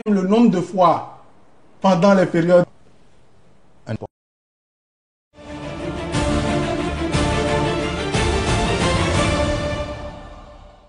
le nombre de fois pendant les périodes.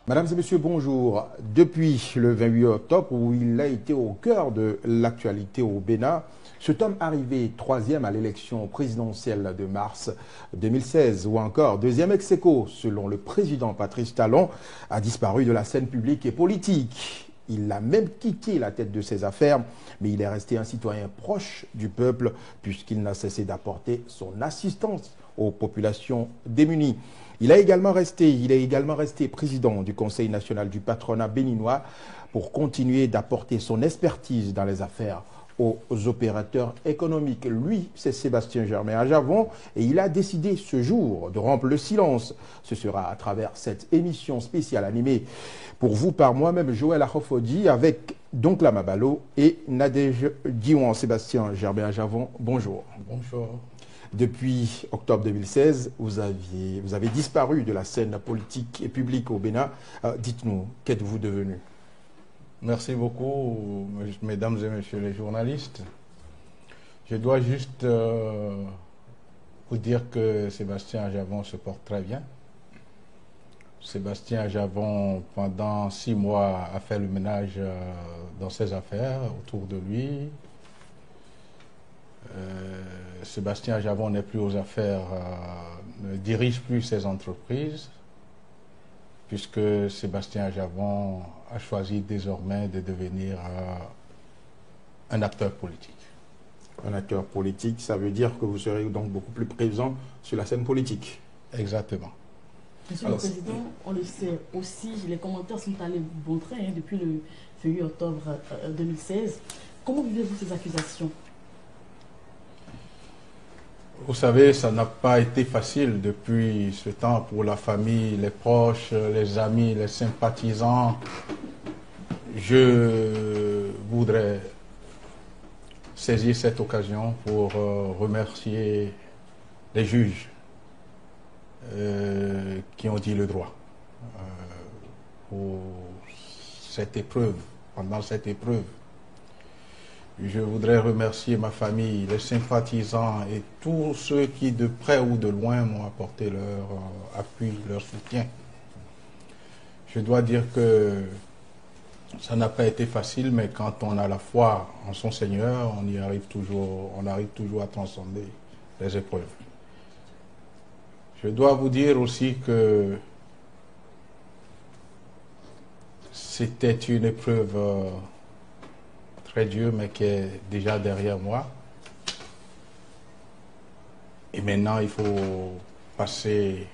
Mesdames et messieurs, bonjour. Depuis le 28 octobre, où il a été au cœur de l'actualité au Bénin, cet homme arrivé troisième à l'élection présidentielle de mars 2016, ou encore deuxième ex aequo, selon le président Patrice Talon, a disparu de la scène publique et politique. Il a même quitté la tête de ses affaires, mais il est resté un citoyen proche du peuple, puisqu'il n'a cessé d'apporter son assistance aux populations démunies. Il est également resté président du Conseil national du patronat béninois pour continuer d'apporter son expertise dans les affaires aux opérateurs économiques. Lui, c'est Sébastien Germain Ajavon et il a décidé ce jour de rompre le silence. Ce sera à travers cette émission spéciale animée pour vous par moi-même, Joël Arofodi, avec donc Lamabalo et Nadège Diouan. Sébastien Germain Ajavon, bonjour. Bonjour. Depuis octobre 2016, vous avez disparu de la scène politique et publique au Bénin. Dites-nous, qu'êtes-vous devenu? Merci beaucoup, mesdames et messieurs les journalistes. Je dois juste vous dire que Sébastien Ajavon se porte très bien. Sébastien Ajavon, pendant 6 mois, a fait le ménage dans ses affaires autour de lui. Sébastien Ajavon n'est plus aux affaires, ne dirige plus ses entreprises, puisque Sébastien Ajavon a choisi désormais de devenir un acteur politique. Un acteur politique, ça veut dire que vous serez donc beaucoup plus présent sur la scène politique. Exactement. Monsieur le Président, on le sait aussi, les commentaires sont allés bon train depuis le 1er octobre 2016. Comment vivez-vous ces accusations? Vous savez, ça n'a pas été facile depuis ce temps pour la famille, les proches, les amis, les sympathisants. Je voudrais saisir cette occasion pour remercier les juges qui ont dit le droit pour cette épreuve, pendant cette épreuve. Je voudrais remercier ma famille, les sympathisants et tous ceux qui, de près ou de loin, m'ont apporté leur appui, leur soutien. Je dois dire que ça n'a pas été facile, mais quand on a la foi en son Seigneur, on arrive toujours à transcender les épreuves. Je dois vous dire aussi que c'était une épreuve très dur, mais qui est déjà derrière moi. Et maintenant, il faut passer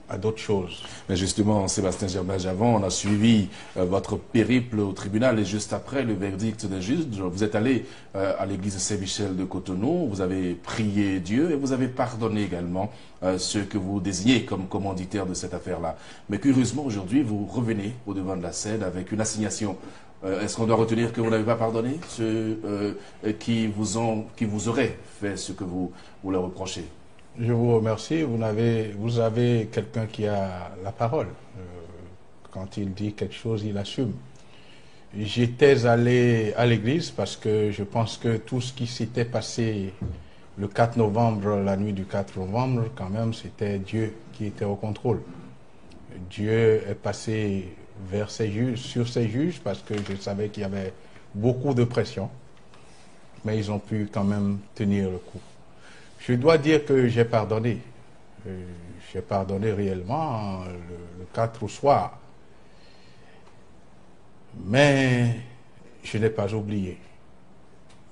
à d'autres choses. Mais justement, Sébastien Germain Ajavon, on a suivi votre périple au tribunal et juste après le verdict des juges, vous êtes allé à l'église Saint-Michel de Cotonou, vous avez prié Dieu et vous avez pardonné également ceux que vous désignez comme commanditaires de cette affaire-là. Mais curieusement, aujourd'hui, vous revenez au devant de la scène avec une assignation. Est-ce qu'on doit retenir que vous n'avez pas pardonné ceux qui vous auraient fait ce que vous leur reprochez? Je vous remercie. Vous avez quelqu'un qui a la parole. Quand il dit quelque chose, il assume. J'étais allé à l'église parce que je pense que tout ce qui s'était passé le 4 novembre, la nuit du 4 novembre, quand même, c'était Dieu qui était au contrôle. Dieu est passé vers ses juges, sur ses juges, parce que je savais qu'il y avait beaucoup de pression, mais ils ont pu quand même tenir le coup. Je dois dire que j'ai pardonné. J'ai pardonné réellement le 4 au soir. Mais je n'ai pas oublié.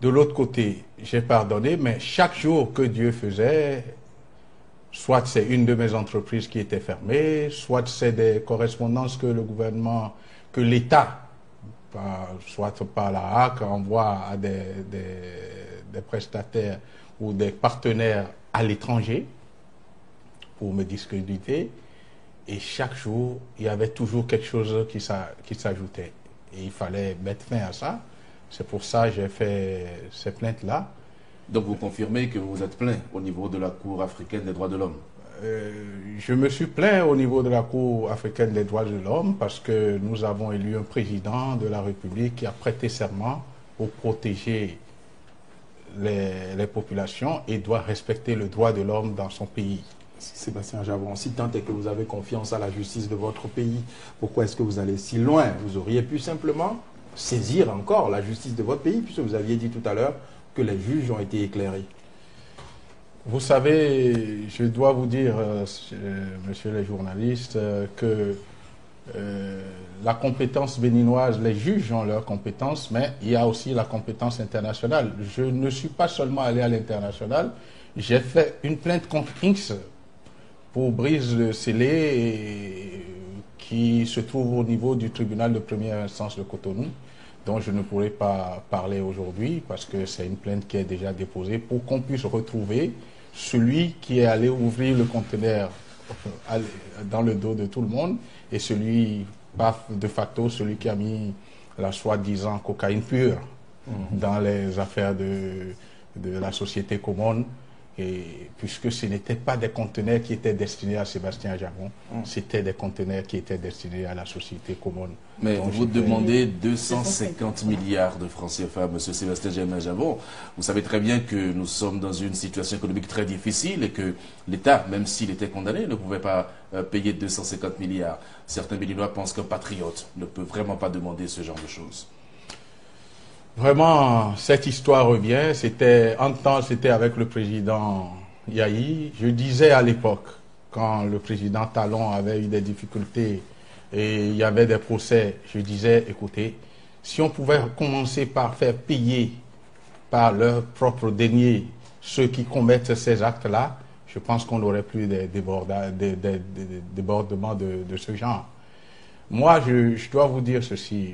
De l'autre côté, j'ai pardonné, mais chaque jour que Dieu faisait, soit c'est une de mes entreprises qui était fermée, soit c'est des correspondances que le gouvernement, que l'État, soit par la HAC, envoie à des prestataires ou des partenaires à l'étranger pour me discréditer. Et chaque jour, il y avait toujours quelque chose qui s'ajoutait. Et il fallait mettre fin à ça. C'est pour ça que j'ai fait ces plaintes-là. Donc vous confirmez que vous êtes plein au niveau de la Cour africaine des droits de l'homme? Je me suis plaint au niveau de la Cour africaine des droits de l'homme parce que nous avons élu un président de la République qui a prêté serment pour protéger les populations et doit respecter le droit de l'homme dans son pays. Sébastien Javon, si tant est que vous avez confiance à la justice de votre pays, pourquoi est-ce que vous allez si loin? Vous auriez pu simplement saisir encore la justice de votre pays, puisque vous aviez dit tout à l'heure que les juges ont été éclairés. Vous savez, je dois vous dire, messieurs les journalistes, que la compétence béninoise, les juges ont leur compétence, mais il y a aussi la compétence internationale. Je ne suis pas seulement allé à l'international, j'ai fait une plainte contre Inks pour brise de scellé qui se trouve au niveau du tribunal de première instance de Cotonou, dont je ne pourrai pas parler aujourd'hui parce que c'est une plainte qui est déjà déposée pour qu'on puisse retrouver celui qui est allé ouvrir le conteneur dans le dos de tout le monde et celui, de facto, celui qui a mis la soi-disant cocaïne pure dans les affaires de la société commune. Et puisque ce n'étaient pas des conteneurs qui étaient destinés à Sébastien Javon, c'était des conteneurs qui étaient destinés à la société commune. Mais vous demandez 250 milliards de francs CFA, M. Sébastien Javon. Vous savez très bien que nous sommes dans une situation économique très difficile et que l'État, même s'il était condamné, ne pouvait pas payer 250 milliards. Certains Béninois pensent qu'un patriote ne peut vraiment pas demander ce genre de choses. Vraiment, cette histoire revient. C'était avec le président Yahi. Je disais à l'époque, quand le président Talon avait eu des difficultés et il y avait des procès, je disais, écoutez, si on pouvait commencer par faire payer par leurs propres deniers ceux qui commettent ces actes-là, je pense qu'on n'aurait plus des débordements de ce genre. Moi, je dois vous dire ceci.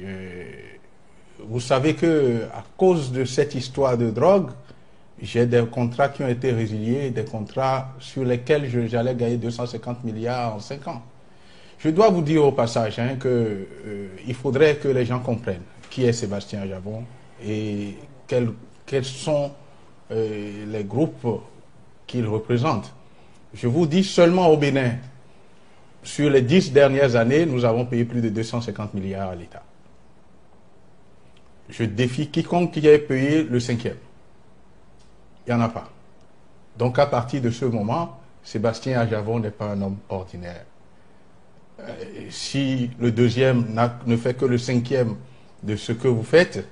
Vous savez que à cause de cette histoire de drogue, j'ai des contrats qui ont été résiliés, des contrats sur lesquels j'allais gagner 250 milliards en 5 ans. Je dois vous dire au passage qu'il faudrait que les gens comprennent qui est Sébastien Javon et quels sont les groupes qu'il représente. Je vous dis seulement au Bénin, sur les 10 dernières années, nous avons payé plus de 250 milliards à l'État. Je défie quiconque qui ait payé le 5e. Il n'y en a pas. Donc à partir de ce moment, Sébastien Javon n'est pas un homme ordinaire. Si le 2e ne fait que le 5e de ce que vous faites,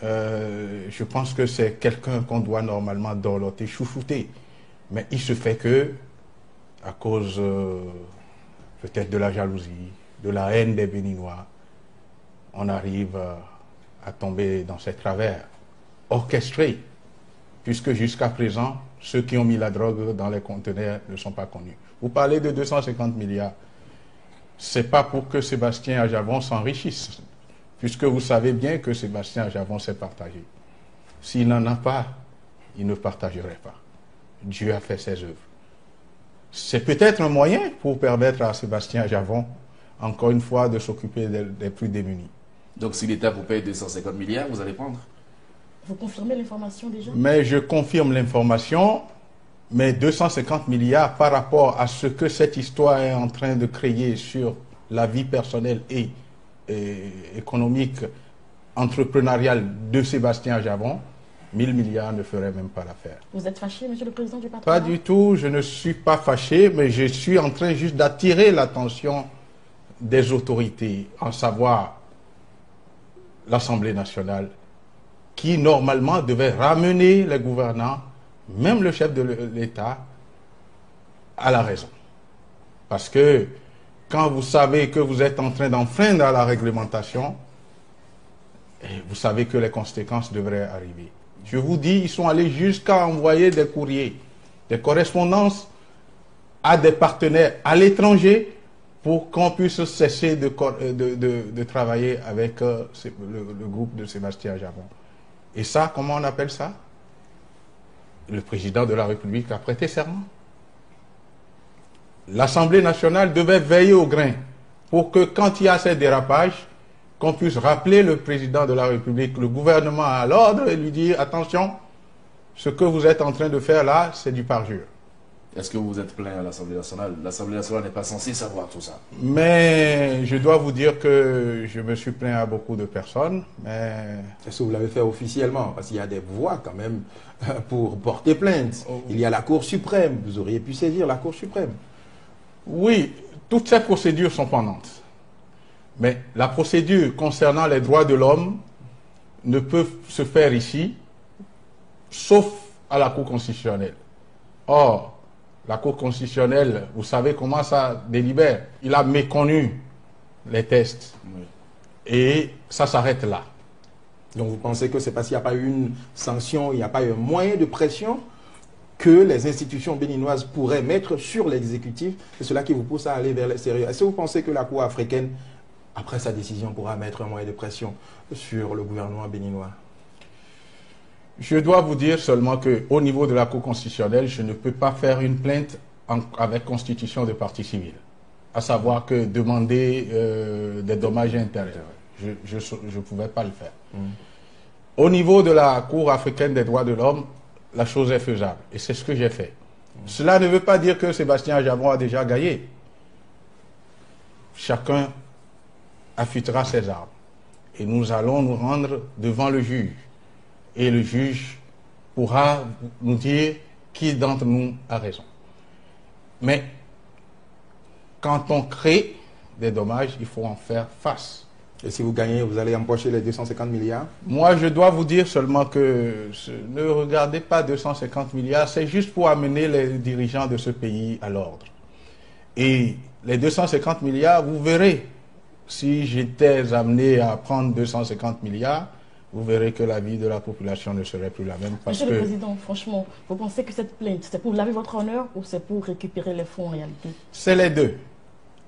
je pense que c'est quelqu'un qu'on doit normalement dorloter, chouchouter. Mais il se fait que, à cause peut-être de la jalousie, de la haine des Béninois, on arrive à tomber dans ces travers orchestrés, puisque jusqu'à présent, ceux qui ont mis la drogue dans les conteneurs ne sont pas connus. Vous parlez de 250 milliards. Ce n'est pas pour que Sébastien Javon s'enrichisse, puisque vous savez bien que Sébastien Javon s'est partagé. S'il n'en a pas, il ne partagerait pas. Dieu a fait ses œuvres. C'est peut-être un moyen pour permettre à Sébastien Javon, encore une fois, de s'occuper des plus démunis. Donc si l'État vous paye 250 milliards, vous allez prendre? Vous confirmez l'information déjà? Mais je confirme l'information, mais 250 milliards par rapport à ce que cette histoire est en train de créer sur la vie personnelle et économique, entrepreneuriale de Sébastien Javon, 1000 milliards ne feraient même pas l'affaire. Vous êtes fâché, monsieur le président du patronat? Pas du tout, je ne suis pas fâché, mais je suis en train juste d'attirer l'attention des autorités, en savoir l'Assemblée nationale, qui normalement devait ramener les gouvernants, même le chef de l'État, à la raison. Parce que quand vous savez que vous êtes en train d'enfreindre la réglementation, vous savez que les conséquences devraient arriver. Je vous dis, ils sont allés jusqu'à envoyer des courriers, des correspondances à des partenaires à l'étranger pour qu'on puisse cesser de travailler avec le groupe de Sébastien Javon. Et ça, comment on appelle ça? Le président de la République a prêté serment. L'Assemblée nationale devait veiller au grain pour que quand il y a ces dérapages, qu'on puisse rappeler le président de la République, le gouvernement à l'ordre et lui dire, attention, ce que vous êtes en train de faire là, c'est du parjure. Est-ce que vous vous êtes plaint à l'Assemblée nationale? L'Assemblée nationale n'est pas censée savoir tout ça. Mais je dois vous dire que je me suis plaint à beaucoup de personnes, mais... Est-ce que vous l'avez fait officiellement? Parce qu'il y a des voies quand même pour porter plainte. Il y a la Cour suprême. Vous auriez pu saisir la Cour suprême. Oui, toutes ces procédures sont pendantes. Mais la procédure concernant les droits de l'homme ne peut se faire ici, sauf à la Cour constitutionnelle. Or, la Cour constitutionnelle, vous savez comment ça délibère. Il a méconnu les tests. Oui. Et ça s'arrête là. Donc vous pensez que c'est parce qu'il n'y a pas eu une sanction, il n'y a pas eu un moyen de pression que les institutions béninoises pourraient mettre sur l'exécutif? C'est cela qui vous pousse à aller vers l'extérieur. Est-ce que vous pensez que la Cour africaine, après sa décision, pourra mettre un moyen de pression sur le gouvernement béninois? Je dois vous dire seulement qu'au niveau de la Cour constitutionnelle, je ne peux pas faire une plainte avec constitution de partie civile. À savoir que demander des dommages et intérêts. Je ne pouvais pas le faire. Au niveau de la Cour africaine des droits de l'homme, la chose est faisable. Et c'est ce que j'ai fait. Cela ne veut pas dire que Sébastien Aljavron a déjà gagné. Chacun affûtera ses armes. Et nous allons nous rendre devant le juge. Et le juge pourra nous dire qui d'entre nous a raison. Mais quand on crée des dommages, il faut en faire face. Et si vous gagnez, vous allez empocher les 250 milliards? Moi, je dois vous dire seulement que ne regardez pas 250 milliards, c'est juste pour amener les dirigeants de ce pays à l'ordre. Et les 250 milliards, vous verrez, si j'étais amené à prendre 250 milliards, vous verrez que la vie de la population ne serait plus la même. Parce Monsieur le Président, franchement, vous pensez que cette plainte, c'est pour laver votre honneur ou c'est pour récupérer les fonds en réalité? C'est les deux.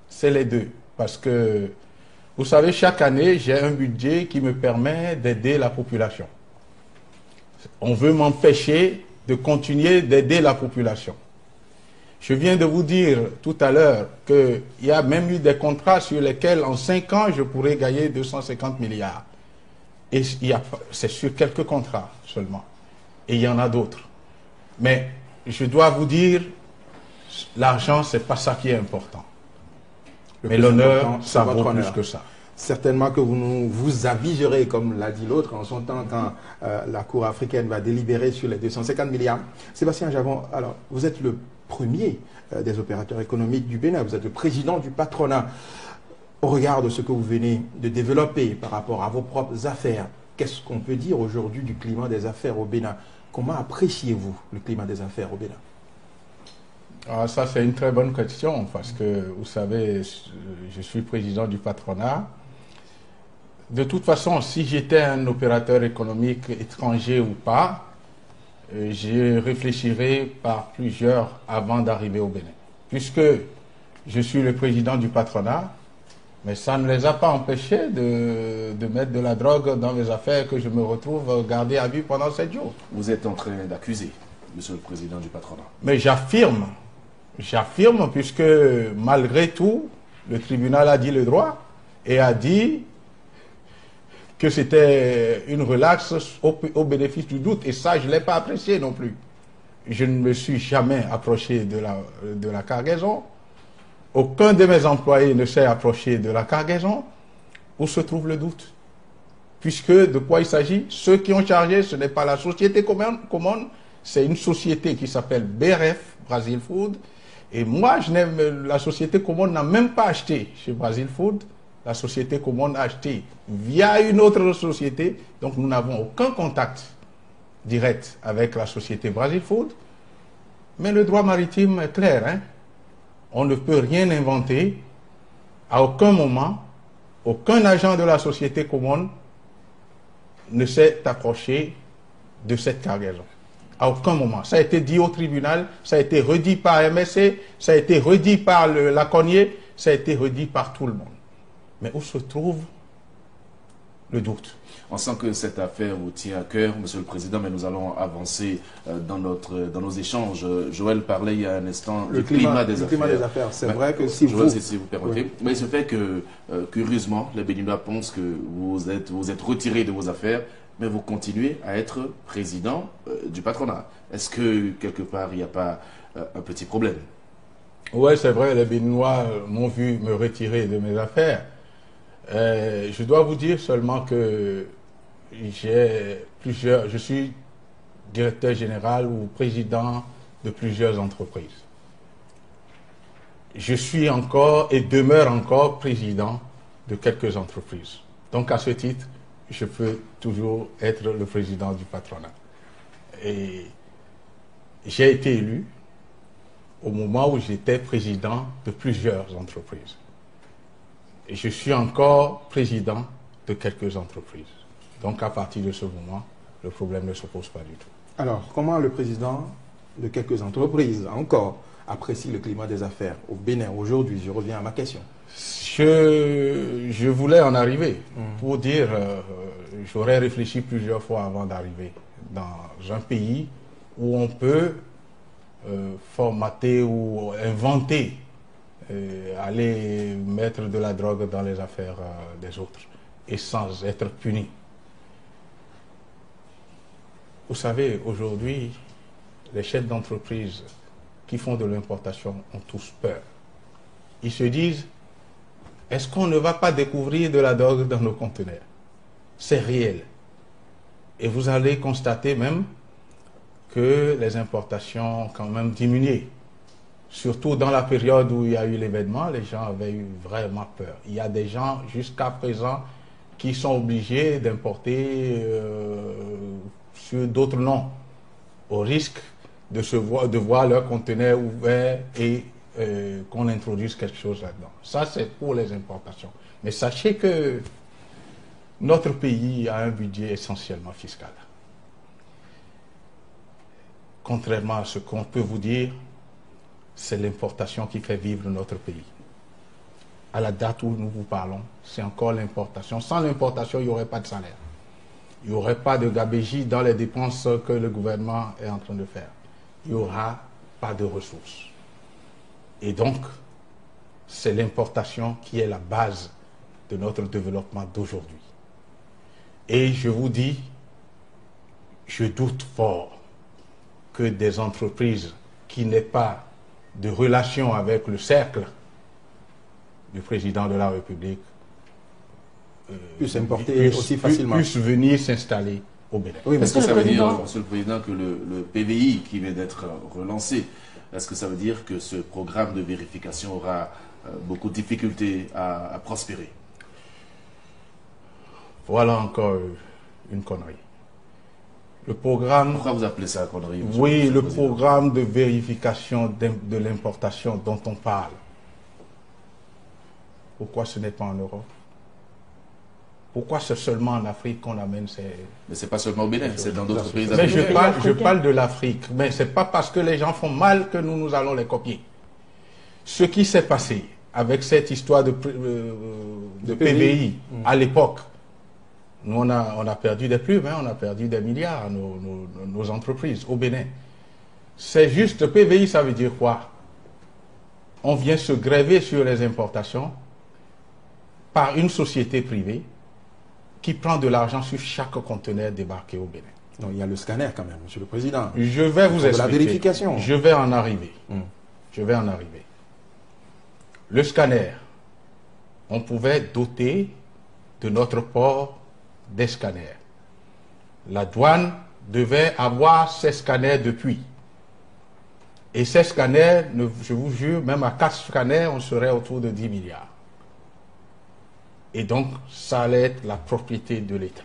C'est les deux. Parce que, vous savez, chaque année, j'ai un budget qui me permet d'aider la population. On veut m'empêcher de continuer d'aider la population. Je viens de vous dire tout à l'heure qu'il y a même eu des contrats sur lesquels, en 5 ans, je pourrais gagner 250 milliards. Et c'est sur quelques contrats seulement. Et il y en a d'autres. Mais je dois vous dire, l'argent, ce n'est pas ça qui est important. Mais l'honneur, ça vaut plus que ça. Certainement que vous aviserez, comme l'a dit l'autre, en son temps, quand la Cour africaine va délibérer sur les 250 milliards. Sébastien Aljavron, alors, vous êtes le premier des opérateurs économiques du Bénin. Vous êtes le président du patronat. Au regard de ce que vous venez de développer par rapport à vos propres affaires, qu'est-ce qu'on peut dire aujourd'hui du climat des affaires au Bénin? Comment appréciez-vous le climat des affaires au Bénin? Ah, ça, c'est une très bonne question parce que, vous savez, je suis président du patronat. De toute façon, si j'étais un opérateur économique étranger ou pas, je réfléchirais par plusieurs avant d'arriver au Bénin. Puisque je suis le président du patronat, mais ça ne les a pas empêchés de mettre de la drogue dans mes affaires que je me retrouve gardé à vue pendant 7 jours. Vous êtes en train d'accuser, monsieur le président du patronat. Mais j'affirme, puisque malgré tout, le tribunal a dit le droit et a dit que c'était une relaxe au bénéfice du doute. Et ça, je ne l'ai pas apprécié non plus. Je ne me suis jamais approché de la cargaison. Aucun de mes employés ne s'est approché de la cargaison. Où se trouve le doute? Puisque de quoi il s'agit? Ceux qui ont chargé, ce n'est pas la société commune, c'est une société qui s'appelle BRF, Brazil Food. Et moi, la société commune n'a même pas acheté chez Brazil Food. La société commune a acheté via une autre société. Donc nous n'avons aucun contact direct avec la société Brazil Food. Mais le droit maritime est clair, hein? On ne peut rien inventer. À aucun moment, aucun agent de la société commune ne s'est approché de cette cargaison. À aucun moment. Ça a été dit au tribunal, ça a été redit par MSC, ça a été redit par la Cognier, ça a été redit par tout le monde. Mais où se trouve le doute? On sent que cette affaire vous tient à cœur, monsieur le président, mais nous allons avancer dans nos échanges. Joël parlait il y a un instant du climat des affaires. Le climat des affaires, c'est vrai que si Joël, vous... si vous permettez. Oui. Mais il se fait que, curieusement, les Béninois pensent que vous êtes retiré de vos affaires, mais vous continuez à être président du patronat. Est-ce que, quelque part, il n'y a pas un petit problème? Oui, c'est vrai, les Béninois m'ont vu me retirer de mes affaires. Je dois vous dire seulement que je suis directeur général ou président de plusieurs entreprises. Je suis encore et demeure encore président de quelques entreprises. Donc à ce titre, je peux toujours être le président du patronat. Et j'ai été élu au moment où j'étais président de plusieurs entreprises. Et je suis encore président de quelques entreprises. Donc à partir de ce moment, le problème ne se pose pas du tout. Alors, comment le président de quelques entreprises encore apprécie le climat des affaires au Bénin aujourd'hui? Je reviens à ma question. Je voulais en arriver pour dire, j'aurais réfléchi plusieurs fois avant d'arriver dans un pays où on peut formater ou inventer, aller mettre de la drogue dans les affaires des autres et sans être puni. Vous savez, aujourd'hui, les chefs d'entreprise qui font de l'importation ont tous peur. Ils se disent, est-ce qu'on ne va pas découvrir de la drogue dans nos conteneurs? C'est réel. Et vous allez constater même que les importations ont quand même diminué. Surtout dans la période où il y a eu l'événement, les gens avaient eu vraiment peur. Il y a des gens jusqu'à présent qui sont obligés d'importer sur d'autres noms, au risque de voir leur conteneur ouvert et qu'on introduise quelque chose là-dedans. Ça, c'est pour les importations. Mais sachez que notre pays a un budget essentiellement fiscal. Contrairement à ce qu'on peut vous dire, c'est l'importation qui fait vivre notre pays. À la date où nous vous parlons, c'est encore l'importation. Sans l'importation, il n'y aurait pas de salaire. Il n'y aurait pas de gabégie dans les dépenses que le gouvernement est en train de faire. Il n'y aura pas de ressources. Et donc, c'est l'importation qui est la base de notre développement d'aujourd'hui. Et je vous dis, je doute fort que des entreprises qui n'aient pas de relation avec le cercle du président de la République puissent importer aussi facilement. Puissent venir s'installer au Bénin. Oui, mais est-ce que ça veut dire, Monsieur le Président, que le PVI qui vient d'être relancé, est-ce que ça veut dire que ce programme de vérification aura beaucoup de difficultés à prospérer? Voilà encore une connerie. Le programme... Pourquoi vous appelez ça connerie? Oui, le programme de vérification de l'importation dont on parle. Pourquoi ce n'est pas en Europe? Pourquoi c'est seulement en Afrique qu'on amène ces... Mais ce n'est pas seulement au Bénin, c'est dans d'autres pays Mais africains. je parle de l'Afrique. Mais ce n'est pas parce que les gens font mal que nous allons les copier. Ce qui s'est passé avec cette histoire de PVI à l'époque, nous on a perdu des plumes, on a perdu des milliards, nos entreprises au Bénin. C'est juste, PVI ça veut dire quoi? On vient se gréver sur les importations par une société privée qui prend de l'argent sur chaque conteneur débarqué au Bénin. Non, il y a le scanner quand même, Monsieur le Président. Je vais vous expliquer. La vérification. Je vais en arriver. Je vais en arriver. Le scanner, on pouvait doter de notre port des scanners. La douane devait avoir ces scanners depuis. Et ces scanners, je vous jure, même à 4 scanners, on serait autour de 10 milliards. Et donc, ça allait être la propriété de l'État.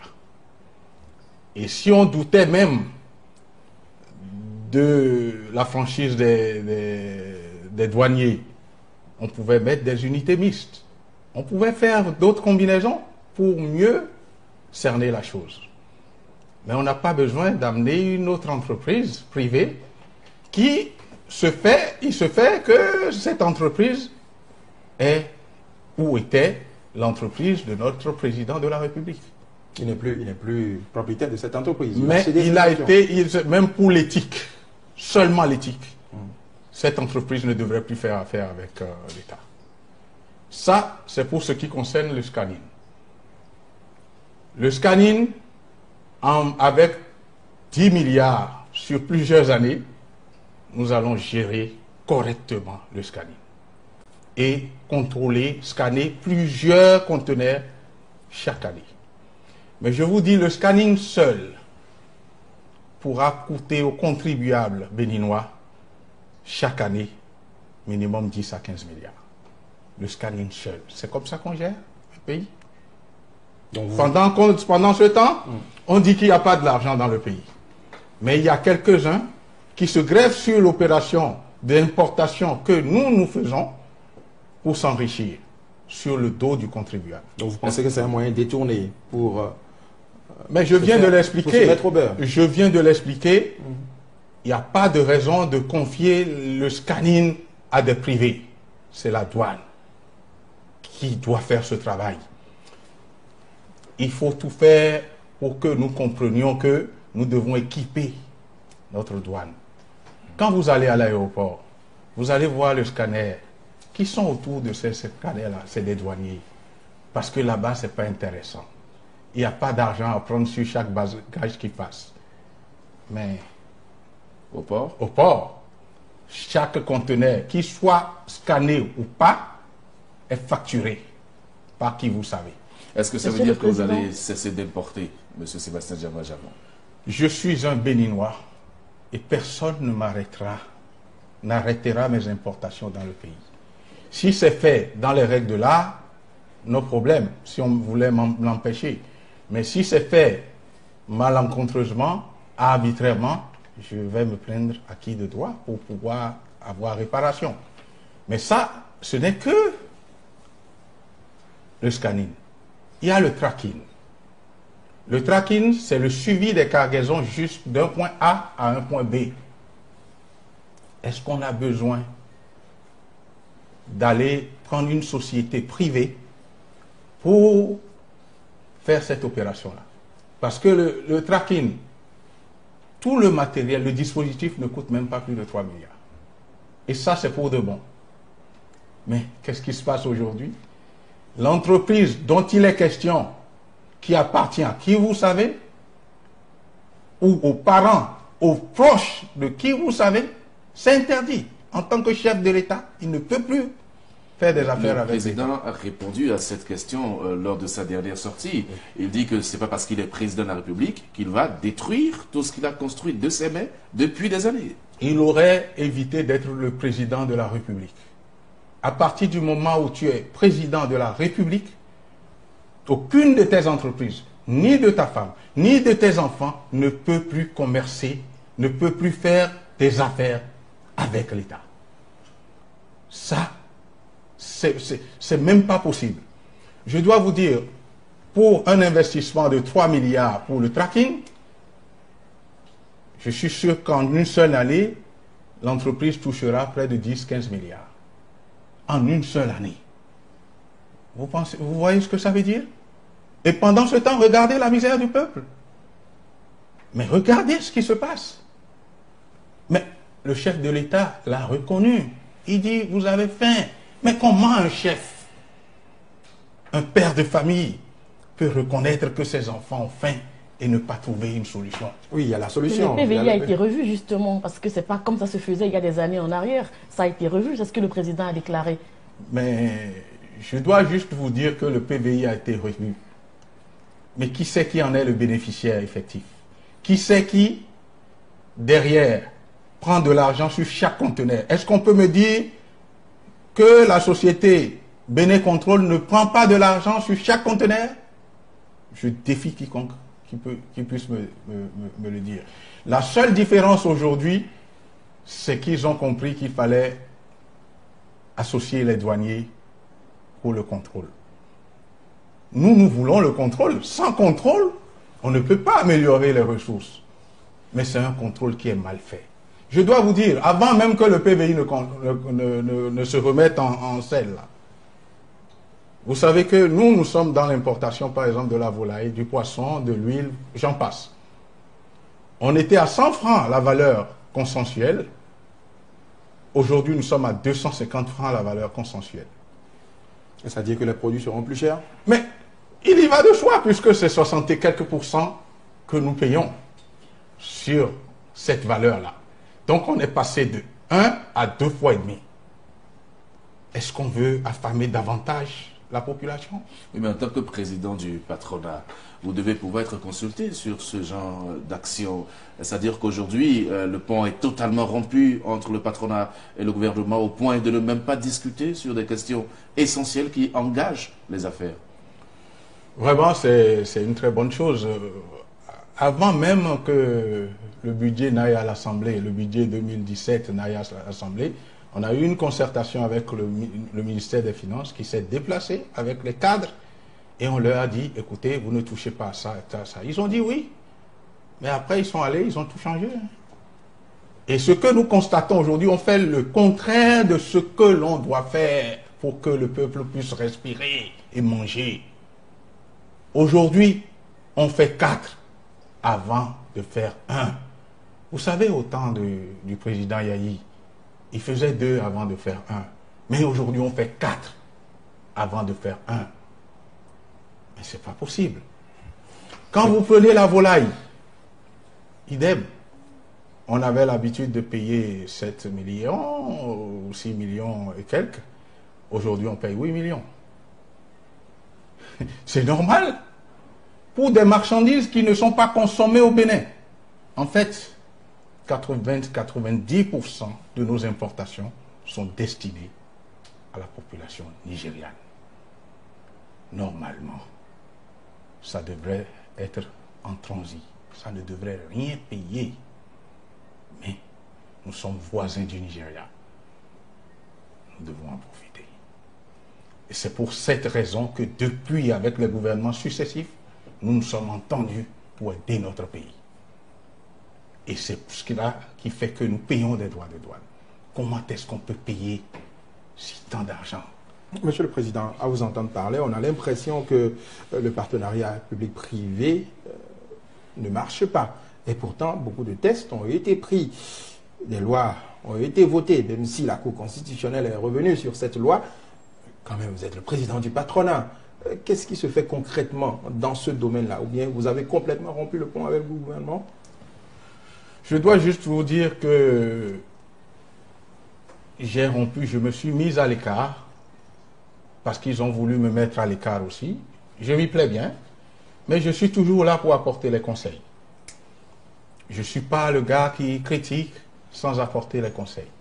Et si on doutait même de la franchise des douaniers, on pouvait mettre des unités mixtes. On pouvait faire d'autres combinaisons pour mieux cerner la chose. Mais on n'a pas besoin d'amener une autre entreprise privée il se fait que cette entreprise est ou était l'entreprise de notre président de la République. Il n'est plus propriétaire de cette entreprise. Mais il a été, même pour l'éthique, seulement l'éthique, cette entreprise ne devrait plus faire affaire avec l'État. Ça, c'est pour ce qui concerne le scanning. Le scanning, avec 10 milliards sur plusieurs années, nous allons gérer correctement le scanning et contrôler, scanner plusieurs conteneurs chaque année. Mais je vous dis, le scanning seul pourra coûter aux contribuables béninois chaque année minimum 10 à 15 milliards. Le scanning seul. C'est comme ça qu'on gère un pays. Donc pendant ce temps, on dit qu'il n'y a pas de l'argent dans le pays. Mais il y a quelques-uns qui se greffent sur l'opération d'importation que nous faisons pour s'enrichir sur le dos du contribuable. Donc vous pensez que c'est un moyen détourné pour... Mais je viens de l'expliquer. Je viens de l'expliquer. Il n'y a pas de raison de confier le scanning à des privés. C'est la douane qui doit faire ce travail. Il faut tout faire pour que nous comprenions que nous devons équiper notre douane. Quand vous allez à l'aéroport, vous allez voir le scanner. Qui sont autour de ces scanners-là? C'est des douaniers. Parce que là-bas, ce n'est pas intéressant. Il n'y a pas d'argent à prendre sur chaque bagage qui passe. Mais au port, chaque conteneur, qu'il soit scanné ou pas, est facturé par qui vous savez. Est-ce que ça veut dire que vous allez cesser d'importer, M. Sébastien Djava-Djavon? Je suis un Béninois et personne ne n'arrêtera mes importations dans le pays. Si c'est fait dans les règles de l'art, nos problèmes, si on voulait l'empêcher. Mais si c'est fait malencontreusement, arbitrairement, je vais me plaindre à qui de droit pour pouvoir avoir réparation. Mais ça, ce n'est que le scanning. Il y a le tracking. Le tracking, c'est le suivi des cargaisons juste d'un point A à un point B. Est-ce qu'on a besoin d'aller prendre une société privée pour faire cette opération-là? Parce que le tracking, tout le matériel, le dispositif ne coûte même pas plus de 3 milliards. Et ça, c'est pour de bon. Mais qu'est-ce qui se passe aujourd'hui? L'entreprise dont il est question, qui appartient à qui vous savez, ou aux parents, aux proches de qui vous savez, c'est interdit. En tant que chef de l'État, il ne peut plus faire des affaires avec l'État. Le président a répondu à cette question lors de sa dernière sortie. Il dit que ce n'est pas parce qu'il est président de la République qu'il va détruire tout ce qu'il a construit de ses mains depuis des années. Il aurait évité d'être le président de la République. À partir du moment où tu es président de la République, aucune de tes entreprises, ni de ta femme, ni de tes enfants ne peut plus commercer, ne peut plus faire des affaires avec l'État. Ça, c'est même pas possible. Je dois vous dire, pour un investissement de 3 milliards pour le tracking, je suis sûr qu'en une seule année, l'entreprise touchera près de 10-15 milliards. En une seule année. Vous voyez ce que ça veut dire? Et pendant ce temps, regardez la misère du peuple. Mais regardez ce qui se passe. Mais le chef de l'État l'a reconnu. Il dit, vous avez faim. Mais comment un chef, un père de famille, peut reconnaître que ses enfants ont faim et ne pas trouver une solution? Oui, il y a la solution. Le PVI a été revu justement, parce que c'est pas comme ça se faisait il y a des années en arrière. Ça a été revu, c'est ce que le président a déclaré. Mais je dois juste vous dire que le PVI a été revu. Mais qui c'est qui en est le bénéficiaire effectif? Qui c'est qui, derrière, prend de l'argent sur chaque conteneur? Est-ce qu'on peut me dire que la société Béné-Contrôle ne prend pas de l'argent sur chaque conteneur? Je défie quiconque qui puisse me le dire. La seule différence aujourd'hui, c'est qu'ils ont compris qu'il fallait associer les douaniers pour le contrôle. Nous voulons le contrôle. Sans contrôle, on ne peut pas améliorer les ressources. Mais c'est un contrôle qui est mal fait. Je dois vous dire, avant même que le PVI ne se remette en selle, là, vous savez que nous sommes dans l'importation, par exemple, de la volaille, du poisson, de l'huile, j'en passe. On était à 100 francs la valeur consensuelle. Aujourd'hui, nous sommes à 250 francs la valeur consensuelle. C'est-à-dire que les produits seront plus chers? Mais il y va de soi, puisque c'est 60 et quelques % que nous payons sur cette valeur-là. Donc on est passé de 1 à 2 fois et demi. Est-ce qu'on veut affamer davantage la population? Oui, mais en tant que président du patronat, vous devez pouvoir être consulté sur ce genre d'action. C'est-à-dire qu'aujourd'hui, le pont est totalement rompu entre le patronat et le gouvernement au point de ne même pas discuter sur des questions essentielles qui engagent les affaires. Vraiment, c'est une très bonne chose. Avant même que le budget n'aille à l'Assemblée, le budget 2017 n'aille à l'Assemblée, on a eu une concertation avec le ministère des Finances qui s'est déplacé avec les cadres et on leur a dit, écoutez, vous ne touchez pas à ça, ça. Ils ont dit oui, mais après ils sont allés, ils ont tout changé. Et ce que nous constatons aujourd'hui, on fait le contraire de ce que l'on doit faire pour que le peuple puisse respirer et manger. Aujourd'hui, on fait 4 avant de faire 1. Vous savez, au temps du président Yahi, il faisait 2 avant de faire 1. Mais aujourd'hui, on fait 4 avant de faire 1. Mais ce n'est pas possible. Quand vous prenez la volaille, idem, on avait l'habitude de payer 7 millions ou 6 millions et quelques. Aujourd'hui, on paye 8 millions. C'est normal pour des marchandises qui ne sont pas consommées au Bénin. En fait, 80-90% de nos importations sont destinées à la population nigériane. Normalement, ça devrait être en transit. Ça ne devrait rien payer. Mais nous sommes voisins du Nigeria. Nous devons en profiter. Et c'est pour cette raison que depuis, avec les gouvernements successifs, nous nous sommes entendus pour aider notre pays. Et c'est ce qui fait que nous payons des droits de douane. Comment est-ce qu'on peut payer si tant d'argent? Monsieur le Président, à vous entendre parler, on a l'impression que le partenariat public-privé ne marche pas. Et pourtant, beaucoup de tests ont été pris. Des lois ont été votées, même si la Cour constitutionnelle est revenue sur cette loi. Quand même, vous êtes le président du patronat. Qu'est-ce qui se fait concrètement dans ce domaine-là? Ou bien vous avez complètement rompu le pont avec le gouvernement? Je dois juste vous dire que j'ai rompu, je me suis mis à l'écart parce qu'ils ont voulu me mettre à l'écart aussi. Je m'y plais bien, mais je suis toujours là pour apporter les conseils. Je ne suis pas le gars qui critique sans apporter les conseils,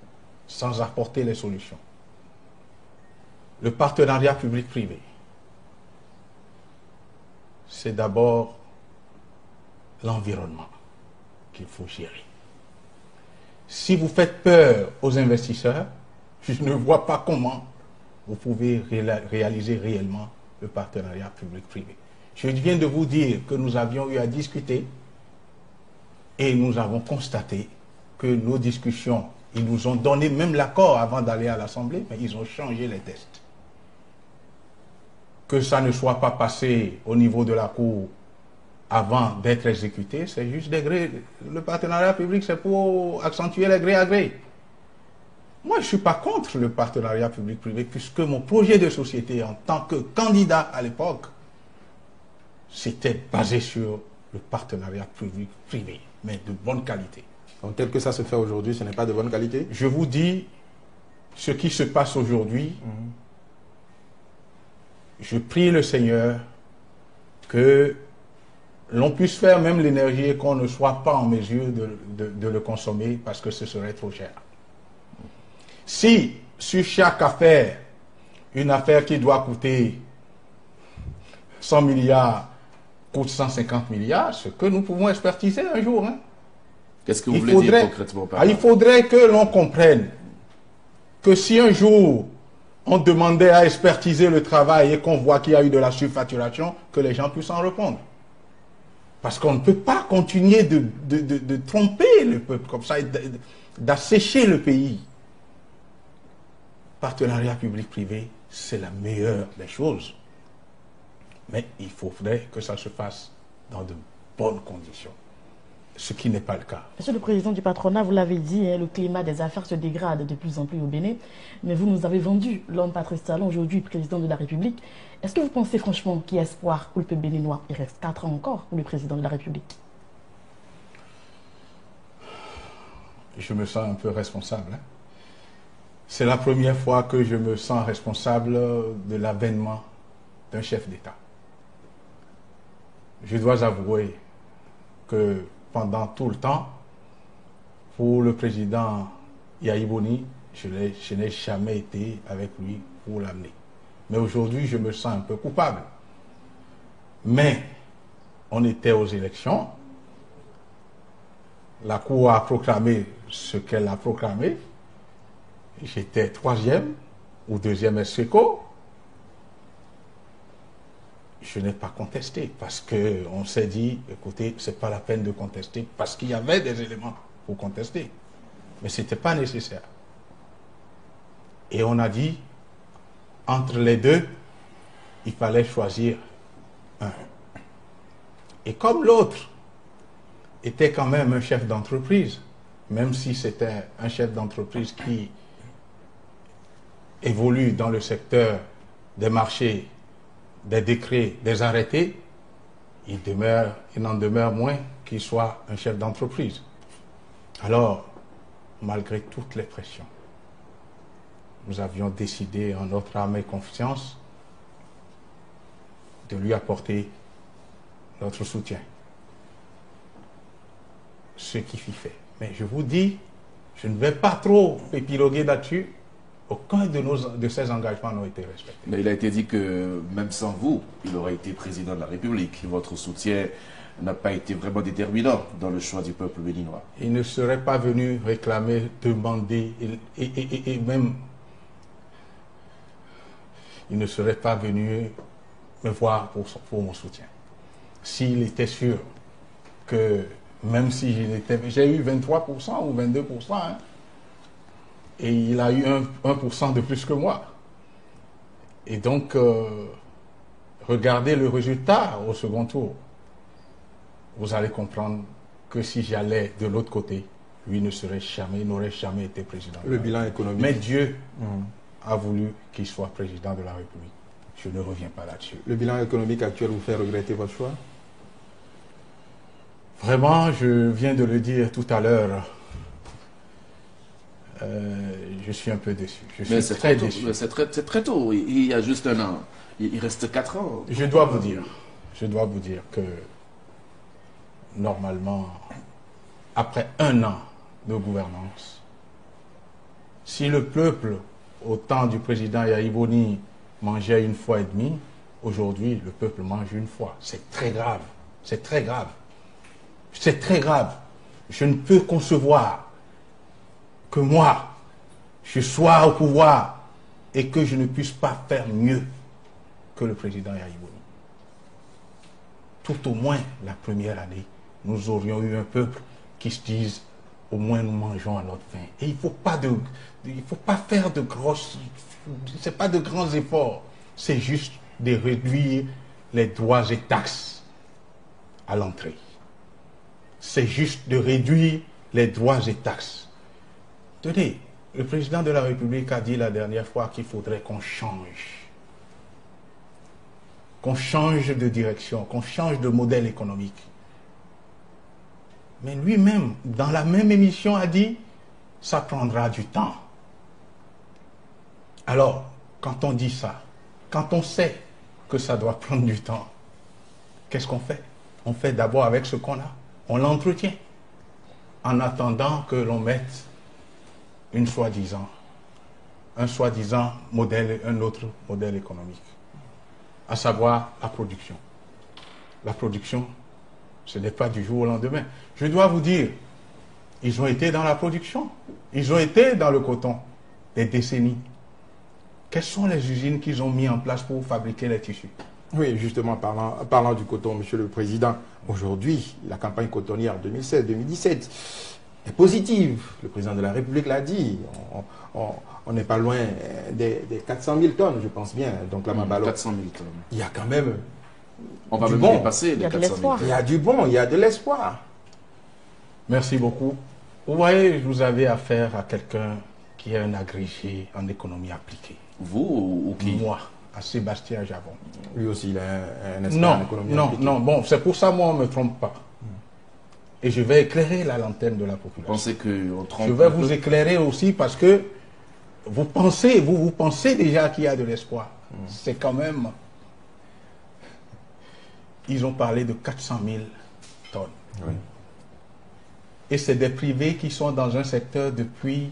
sans apporter les solutions. Le partenariat public-privé, c'est d'abord l'environnement qu'il faut gérer. Si vous faites peur aux investisseurs, je ne vois pas comment vous pouvez réaliser réellement le partenariat public-privé. Je viens de vous dire que nous avions eu à discuter et nous avons constaté que nos discussions, ils nous ont donné même l'accord avant d'aller à l'Assemblée, mais ils ont changé les tests. Que ça ne soit pas passé au niveau de la Cour avant d'être exécuté, c'est juste des grés. Le partenariat public, c'est pour accentuer les grés à gré. Moi, je ne suis pas contre le partenariat public-privé, puisque mon projet de société en tant que candidat à l'époque, c'était basé sur le partenariat public-privé, mais de bonne qualité. Donc, tel que ça se fait aujourd'hui, ce n'est pas de bonne qualité? Je vous dis, ce qui se passe aujourd'hui, je prie le Seigneur que l'on puisse faire même l'énergie et qu'on ne soit pas en mesure de le consommer parce que ce serait trop cher. Si sur chaque affaire, une affaire qui doit coûter 100 milliards coûte 150 milliards, ce que nous pouvons expertiser un jour. Hein. Qu'est-ce que vous voulez dire concrètement par là? Il faudrait que l'on comprenne que si un jour on demandait à expertiser le travail et qu'on voit qu'il y a eu de la surfacturation, que les gens puissent en répondre. Parce qu'on ne peut pas continuer de tromper le peuple comme ça, d'assécher le pays. Partenariat public-privé, c'est la meilleure des choses. Mais il faudrait que ça se fasse dans de bonnes conditions. Ce qui n'est pas le cas. Monsieur le Président du patronat, vous l'avez dit, hein, le climat des affaires se dégrade de plus en plus au Bénin. Mais vous nous avez vendu l'homme Patrice Talon, aujourd'hui président de la République. Est-ce que vous pensez franchement qu'il y a espoir pour le peuple béninois? Il reste 4 ans encore pour le président de la République. je me sens un peu responsable. Hein. C'est la première fois que je me sens responsable de l'avènement d'un chef d'État. Je dois avouer que pendant tout le temps, pour le président Yahya Boni, je n'ai jamais été avec lui pour l'amener. Mais aujourd'hui, je me sens un peu coupable. Mais on était aux élections. La Cour a proclamé ce qu'elle a proclamé. J'étais 3e ou 2e ex-aequo. Je n'ai pas contesté parce qu'on s'est dit, écoutez, ce n'est pas la peine de contester parce qu'il y avait des éléments pour contester. Mais ce n'était pas nécessaire. Et on a dit, entre les deux, il fallait choisir un. Et comme l'autre était quand même un chef d'entreprise, même si c'était un chef d'entreprise qui évolue dans le secteur des marchés, des décrets, des arrêtés, il n'en demeure moins qu'il soit un chef d'entreprise. Alors, malgré toutes les pressions, nous avions décidé en notre âme et confiance de lui apporter notre soutien. Ce qui fut fait. Mais je vous dis, je ne vais pas trop épiloguer là-dessus. Aucun de ces engagements n'a été respecté. Mais il a été dit que même sans vous, il aurait été président de la République. Votre soutien n'a pas été vraiment déterminant dans le choix du peuple béninois. Il ne serait pas venu réclamer, demander et même il ne serait pas venu me voir pour mon soutien. S'il était sûr que même si j'ai eu 23% ou 22%, hein, et il a eu 1% de plus que moi. Et donc, regardez le résultat au second tour. Vous allez comprendre que si j'allais de l'autre côté, lui n'aurait jamais été président. Le bilan économique. Mais Dieu a voulu qu'il soit président de la République. Je ne reviens pas là-dessus. Le bilan économique actuel vous fait regretter votre choix? Vraiment, je viens de le dire tout à l'heure. Je suis un peu déçu. Je suis très déçu. C'est très tôt. Il y a juste un an. Il reste 4 ans. Je dois vous dire que normalement, après un an de gouvernance, si le peuple, au temps du président Yahya Boni, mangeait une fois et demie, aujourd'hui, le peuple mange une fois. C'est très grave. C'est très grave. C'est très grave. Je ne peux concevoir que moi, je sois au pouvoir et que je ne puisse pas faire mieux que le président Yahya Boni. Tout au moins la première année, nous aurions eu un peuple qui se dise au moins nous mangeons à notre faim. Et il ne faut pas faire de grosses, c'est pas de grands efforts, c'est juste de réduire les droits et taxes à l'entrée. C'est juste de réduire les droits et taxes. Tenez, le président de la République a dit la dernière fois qu'il faudrait qu'on change de direction, qu'on change de modèle économique. Mais lui-même, dans la même émission, a dit « ça prendra du temps ». Alors, quand on dit ça, quand on sait que ça doit prendre du temps, qu'est-ce qu'on fait? On fait d'abord avec ce qu'on a. On l'entretient en attendant que l'on mette un soi-disant modèle, un autre modèle économique, à savoir la production. La production, ce n'est pas du jour au lendemain. Je dois vous dire, ils ont été dans la production, ils ont été dans le coton des décennies. Quelles sont les usines qu'ils ont mis en place pour fabriquer les tissus? Oui, justement, parlant du coton, Monsieur le Président, aujourd'hui, la campagne cotonnière 2016-2017 est positive. Le Président de la République l'a dit. On n'est pas loin des 400 000 tonnes, je pense bien. Donc là, 400 000 tonnes. Il y a quand même on va même dépasser les 400 000 tonnes. Il y a du bon, il y a de l'espoir. Merci beaucoup. Vous voyez, vous avez affaire à quelqu'un qui est un agrégé en économie appliquée. Vous ou qui? Moi, à Sébastien Javon. Lui aussi, il a un expert en économie appliquée. Non, bon, c'est pour ça, moi, on ne me trompe pas. Et je vais éclairer la lanterne de la population. Vous pensez qu'on trompe? Je vais vous éclairer aussi parce que vous pensez déjà qu'il y a de l'espoir. C'est quand même... Ils ont parlé de 400 000 tonnes. Oui. Et c'est des privés qui sont dans un secteur depuis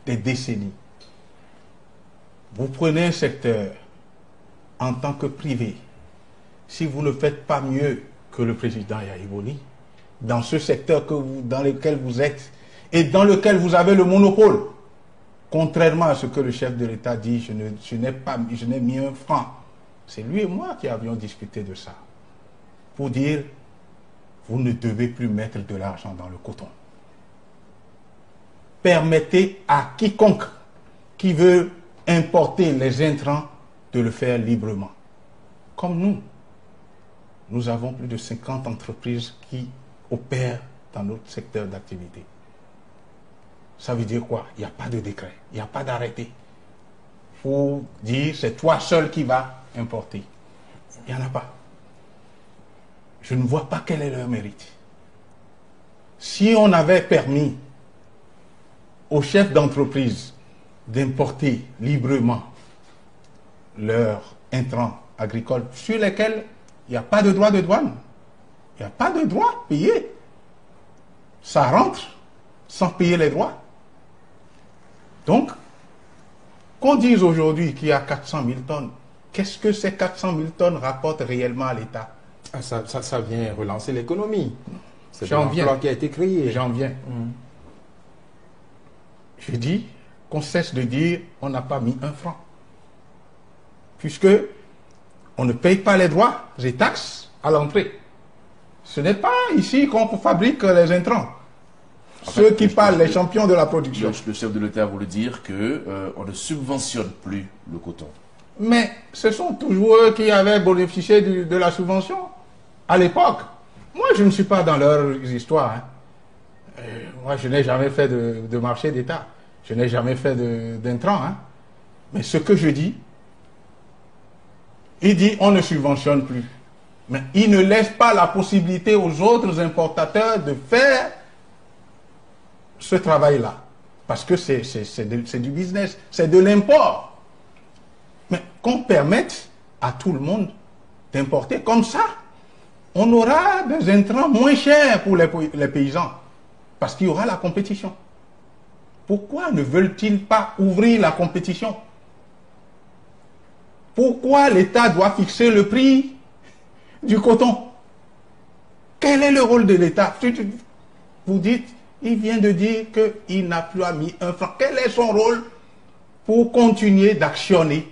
des décennies. Vous prenez un secteur en tant que privé. Si vous ne faites pas mieux que le président Yahya, dans ce secteur dans lequel vous êtes et dans lequel vous avez le monopole, contrairement à ce que le chef de l'État dit, je n'ai mis un franc. C'est lui et moi qui avions discuté de ça. Pour dire, vous ne devez plus mettre de l'argent dans le coton. Permettez à quiconque qui veut importer les intrants de le faire librement. Comme nous. Nous avons plus de 50 entreprises qui opèrent dans notre secteur d'activité. Ça veut dire quoi? Il n'y a pas de décret, il n'y a pas d'arrêté. Il faut dire c'est toi seul qui vas importer. Il n'y en a pas. Je ne vois pas quel est leur mérite. Si on avait permis aux chefs d'entreprise d'importer librement leurs intrants agricoles sur lesquels il n'y a pas de droit de douane, il n'y a pas de droit payé, ça rentre sans payer les droits. Donc, qu'on dise aujourd'hui qu'il y a 400 000 tonnes, qu'est-ce que ces 400 000 tonnes rapportent réellement à l'État? Ça vient relancer l'économie. C'est J'en viens. qui a été créé. J'en viens. Je dis qu'on cesse de dire on n'a pas mis un franc. Puisque on ne paye pas les droits et taxes à l'entrée. Ce n'est pas ici qu'on fabrique les intrants. Ceux qui parlent, les champions de la production. Le chef de l'État voulait dire qu'on ne subventionne plus le coton. Mais ce sont toujours eux qui avaient bénéficié de la subvention à l'époque. Moi, je ne suis pas dans leurs histoires. Hein. Moi, je n'ai jamais fait de marché d'État. Je n'ai jamais fait d'intrants. Hein. Mais ce que je dis, il dit on ne subventionne plus. Mais il ne laisse pas la possibilité aux autres importateurs de faire ce travail-là. Parce que c'est du business, c'est de l'import. Mais qu'on permette à tout le monde d'importer comme ça, on aura des intrants moins chers pour les paysans. Parce qu'il y aura la compétition. Pourquoi ne veulent-ils pas ouvrir la compétition? Pourquoi l'État doit fixer le prix du coton? Quel est le rôle de l'État? Vous dites, il vient de dire qu'il n'a plus mis un franc. Quel est son rôle pour continuer d'actionner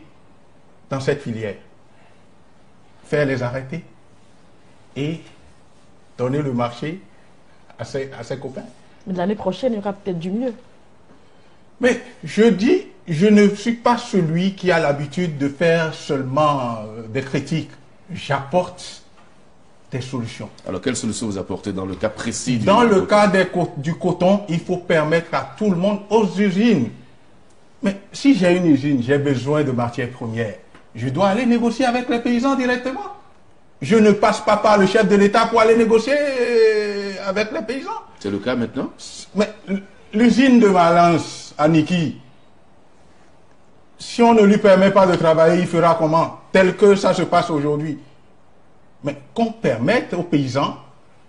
dans cette filière? Faire les arrêtés et donner le marché à ses copains. Mais l'année prochaine, il y aura peut-être du mieux. Mais je dis, je ne suis pas celui qui a l'habitude de faire seulement des critiques. J'apporte des solutions. Alors, quelles solutions vous apportez dans le cas précis du Dans le coton? cas du coton, il faut permettre à tout le monde, aux usines. Mais si j'ai une usine, j'ai besoin de matières premières, je dois aller négocier avec les paysans directement. Je ne passe pas par le chef de l'État pour aller négocier avec les paysans. C'est le cas maintenant? Mais l'usine de Valence à Niki, si on ne lui permet pas de travailler, il fera comment? Tel que ça se passe aujourd'hui. Mais qu'on permette aux paysans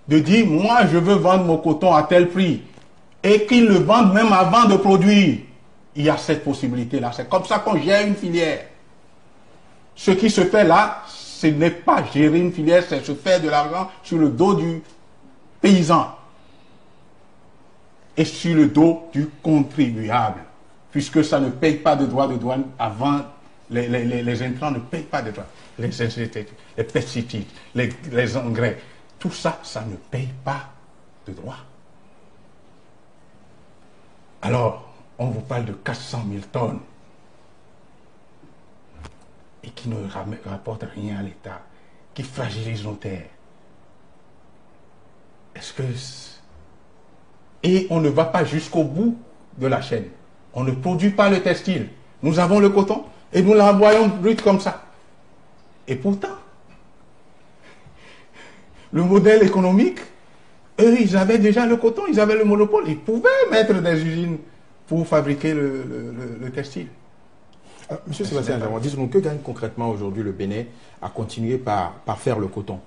de dire, moi je veux vendre mon coton à tel prix, et qu'ils le vendent même avant de produire. Il y a cette possibilité-là. C'est comme ça qu'on gère une filière. Ce qui se fait là, ce n'est pas gérer une filière, c'est se faire de l'argent sur le dos du paysan et sur le dos du contribuable, puisque ça ne paye pas de droits de douane avant, les intrants ne payent pas de droits, les insecticides, les pesticides, les engrais, tout ça, ça ne paye pas de droits. Alors, on vous parle de 400 000 tonnes et qui ne rapportent rien à l'État, qui fragilisent nos terres. Est-ce que... Et on ne va pas jusqu'au bout de la chaîne. On ne produit pas le textile. Nous avons le coton et nous l'envoyons brut comme ça. Et pourtant, le modèle économique Eux, ils avaient déjà le coton, ils avaient le monopole. Ils pouvaient mettre des usines pour fabriquer le textile. Monsieur Sébastien Ajawan, dites-nous, que gagne concrètement aujourd'hui le Bénin à continuer par faire le coton?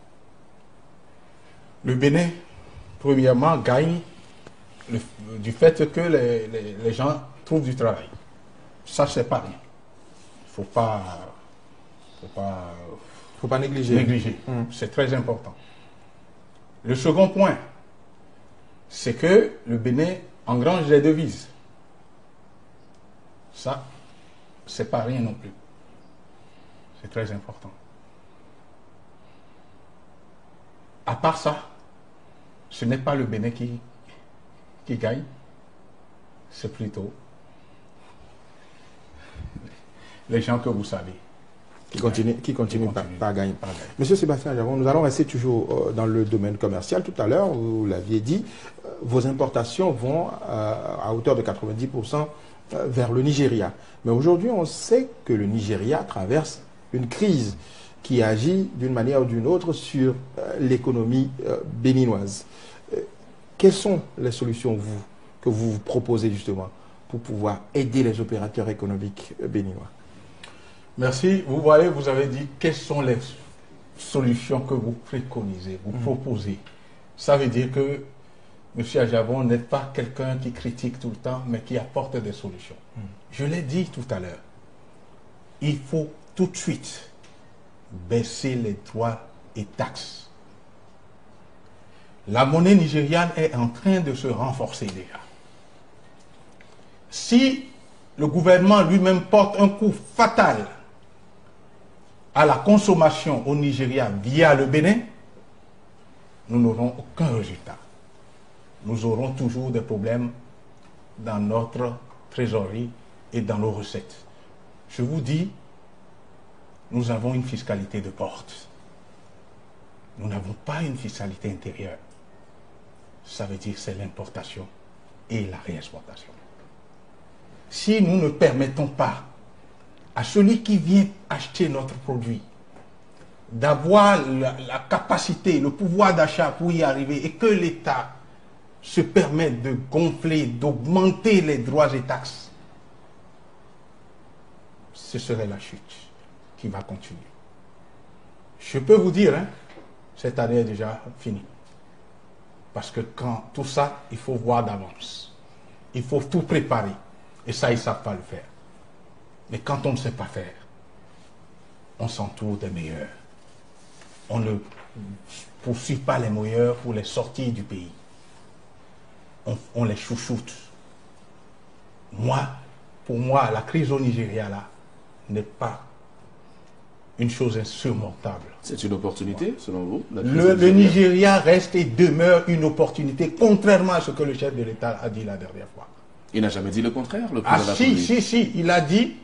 Le Bénin, premièrement, gagne du fait que les gens trouvent du travail. Ça, c'est pas rien. Il ne faut pas négliger. C'est très important. Le second point, c'est que le Bénin engrange des devises. Ça, c'est pas rien non plus. C'est très important. À part ça, ce n'est pas le Bénin qui gagne, c'est plutôt les gens que vous savez. Qui continuent par gagner. Monsieur Sébastien Ajawan, nous allons rester toujours dans le domaine commercial. Tout à l'heure, vous l'aviez dit, vos importations vont à hauteur de 90% vers le Nigeria. Mais aujourd'hui, on sait que le Nigeria traverse une crise qui agit d'une manière ou d'une autre sur l'économie béninoise. Quelles sont les solutions que vous proposez justement pour pouvoir aider les opérateurs économiques béninois? Merci. Vous voyez, vous avez dit quelles sont les solutions que vous préconisez, vous proposez. Ça veut dire que M. Ajawan n'est pas quelqu'un qui critique tout le temps, mais qui apporte des solutions. Je l'ai dit tout à l'heure. Il faut tout de suite baisser les droits et taxes. La monnaie nigériane est en train de se renforcer déjà. Si le gouvernement lui-même porte un coup fatal à la consommation au Nigeria via le Bénin, nous n'aurons aucun résultat. Nous aurons toujours des problèmes dans notre trésorerie et dans nos recettes. Je vous dis, nous avons une fiscalité de porte. Nous n'avons pas une fiscalité intérieure. Ça veut dire que c'est l'importation et la réexportation. Si nous ne permettons pas à celui qui vient acheter notre produit d'avoir la capacité, le pouvoir d'achat pour y arriver et que l'État se permette de gonfler, d'augmenter les droits et taxes, ce serait la chute qui va continuer. Je peux vous dire, cette année est déjà finie. Parce que quand tout ça, il faut voir d'avance. Il faut tout préparer. Et ça, ils ne savent pas le faire. Mais quand on ne sait pas faire, on s'entoure des meilleurs. On ne poursuit pas les meilleurs pour les sortir du pays. On les chouchoute. Pour moi, la crise au Nigeria, là, n'est pas une chose insurmontable. C'est une opportunité, selon vous? Le Nigeria reste et demeure une opportunité, contrairement à ce que le chef de l'État a dit la dernière fois. Il n'a jamais dit le contraire, le président de la République. Si, il a dit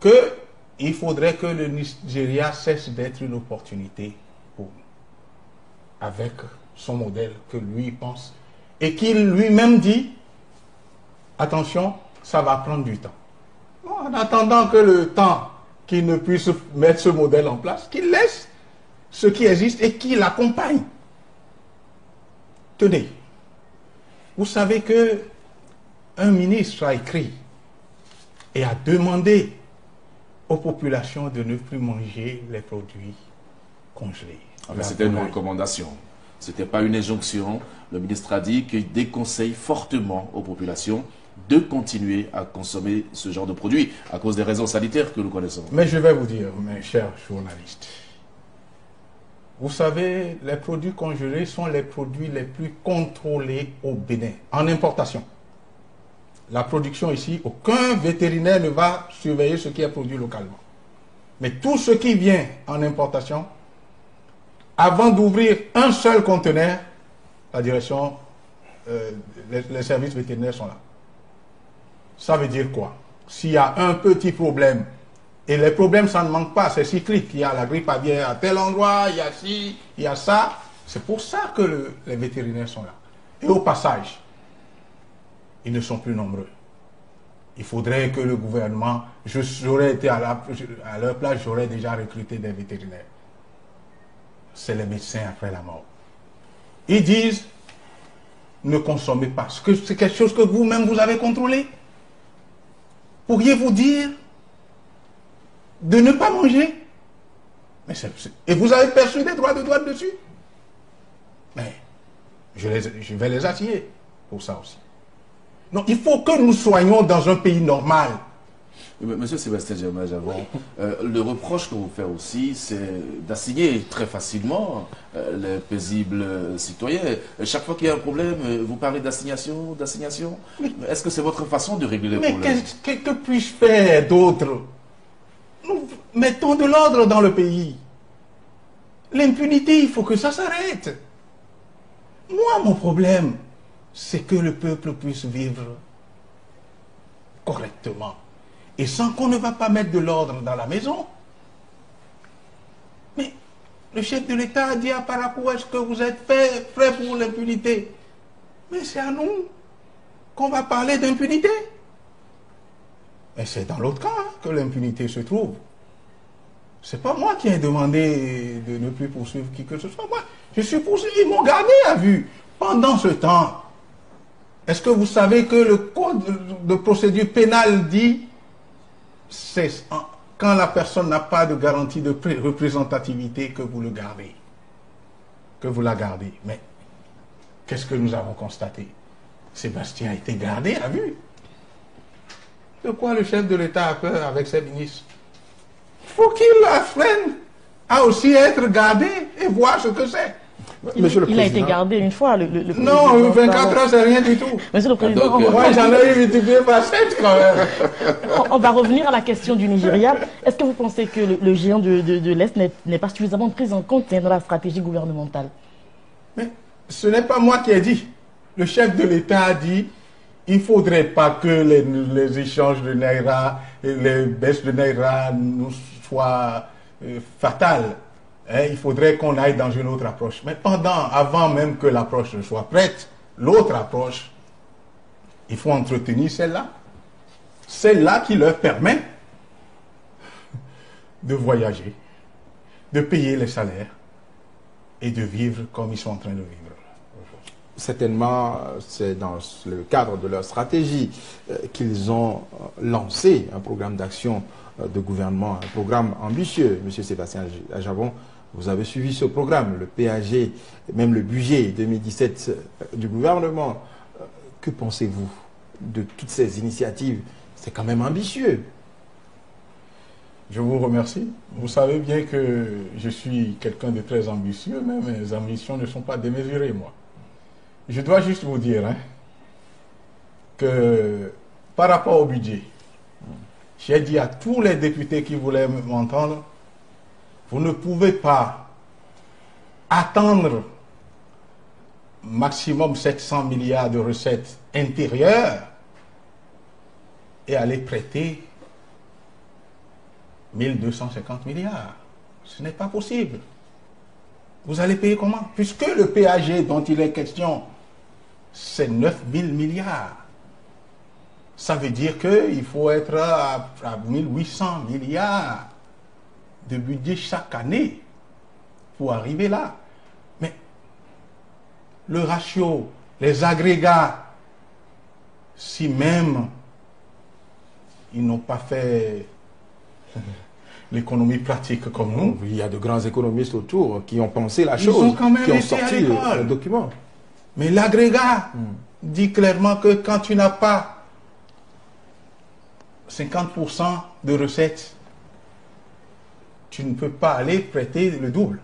qu'il faudrait que le Nigeria cesse d'être une opportunité pour nous, avec son modèle que lui pense, et qu'il lui-même dit, attention, ça va prendre du temps. En attendant que le temps qu'il ne puisse mettre ce modèle en place, qu'il laisse ce qui existe et qu'il l'accompagne. Tenez, vous savez que un ministre a écrit et a demandé aux populations de ne plus manger les produits congelés. C'était une recommandation. Ce n'était pas une injonction. Le ministre a dit qu'il déconseille fortement aux populations de continuer à consommer ce genre de produits à cause des raisons sanitaires que nous connaissons. Mais je vais vous dire, mes chers journalistes, vous savez, les produits congelés sont les produits les plus contrôlés au Bénin, en importation. La production ici, aucun vétérinaire ne va surveiller ce qui est produit localement. Mais tout ce qui vient en importation, avant d'ouvrir un seul conteneur, la direction, les services vétérinaires sont là. Ça veut dire quoi? S'il y a un petit problème, et les problèmes, ça ne manque pas, c'est cyclique. Il y a la grippe aviaire à tel endroit, il y a ci, il y a ça. C'est pour ça que les vétérinaires sont là. Et au passage, ils ne sont plus nombreux. Il faudrait que le gouvernement, j'aurais été à leur place, j'aurais déjà recruté des vétérinaires. C'est les médecins après la mort. Ils disent, ne consommez pas. C'est quelque chose que vous-même vous avez contrôlé. Pourriez-vous dire de ne pas manger? Mais et vous avez perçu des droits de douane dessus? Mais je vais les attirer pour ça aussi. Donc il faut que nous soyons dans un pays normal. Monsieur Sébastien Djerba-Javon, le reproche que vous faites aussi, c'est d'assigner très facilement les paisibles citoyens. Chaque fois qu'il y a un problème, vous parlez d'assignation, d'assignation. Est-ce que c'est votre façon de régler les problèmes? Mais que puis-je faire d'autre? Nous mettons de l'ordre dans le pays. L'impunité, il faut que ça s'arrête. Moi, mon problème, c'est que le peuple puisse vivre correctement. Et sans qu'on ne va pas mettre de l'ordre dans la maison. Mais le chef de l'État a dit à Parakou, est-ce que vous êtes prêts pour l'impunité? Mais c'est à nous qu'on va parler d'impunité. Mais c'est dans l'autre camp que l'impunité se trouve. C'est pas moi qui ai demandé de ne plus poursuivre qui que ce soit. Moi, je suis poursuivi, ils m'ont gardé à vue. Pendant ce temps, est-ce que vous savez que le code de procédure pénale dit c'est quand la personne n'a pas de garantie de représentativité que vous le gardez, que vous la gardez. Mais qu'est-ce que nous avons constaté? Sébastien a été gardé à vue. De quoi le chef de l'État a peur avec ses ministres? Il faut qu'il apprenne à aussi être gardé et voir ce que c'est. Il a été gardé une fois, le président. Non, 24 heures, c'est rien du tout. Monsieur le Président, moi j'en ai eu multiplié par 7 quand même. On va revenir à la question du Nigeria. Est-ce que vous pensez que le géant de l'Est n'est pas suffisamment pris en compte dans la stratégie gouvernementale? Mais ce n'est pas moi qui ai dit. Le chef de l'État a dit il ne faudrait pas que les échanges de Naira et les baisses de Naira nous soient fatales. Il faudrait qu'on aille dans une autre approche. Mais avant même que l'approche ne soit prête, l'autre approche, il faut entretenir celle-là. Celle-là qui leur permet de voyager, de payer les salaires et de vivre comme ils sont en train de vivre. Certainement, c'est dans le cadre de leur stratégie qu'ils ont lancé un programme d'action de gouvernement, un programme ambitieux. Monsieur Sébastien Djerba-Javon, vous avez suivi ce programme, le PAG, même le budget 2017 du gouvernement. Que pensez-vous de toutes ces initiatives? C'est quand même ambitieux. Je vous remercie. Vous savez bien que je suis quelqu'un de très ambitieux, mais mes ambitions ne sont pas démesurées, moi. Je dois juste vous dire que par rapport au budget, j'ai dit à tous les députés qui voulaient m'entendre, vous ne pouvez pas attendre maximum 700 milliards de recettes intérieures et aller prêter 1250 milliards. Ce n'est pas possible. Vous allez payer comment? Puisque le PAG dont il est question, c'est 9000 milliards. Ça veut dire qu'il faut être à 1800 milliards de budget chaque année pour arriver là. Mais le ratio, les agrégats, si même ils n'ont pas fait l'économie pratique comme nous. Il y a de grands économistes autour qui ont pensé la chose, qui ont sorti le document. Mais l'agrégat dit clairement que quand tu n'as pas 50% de recettes, tu ne peux pas aller prêter le double.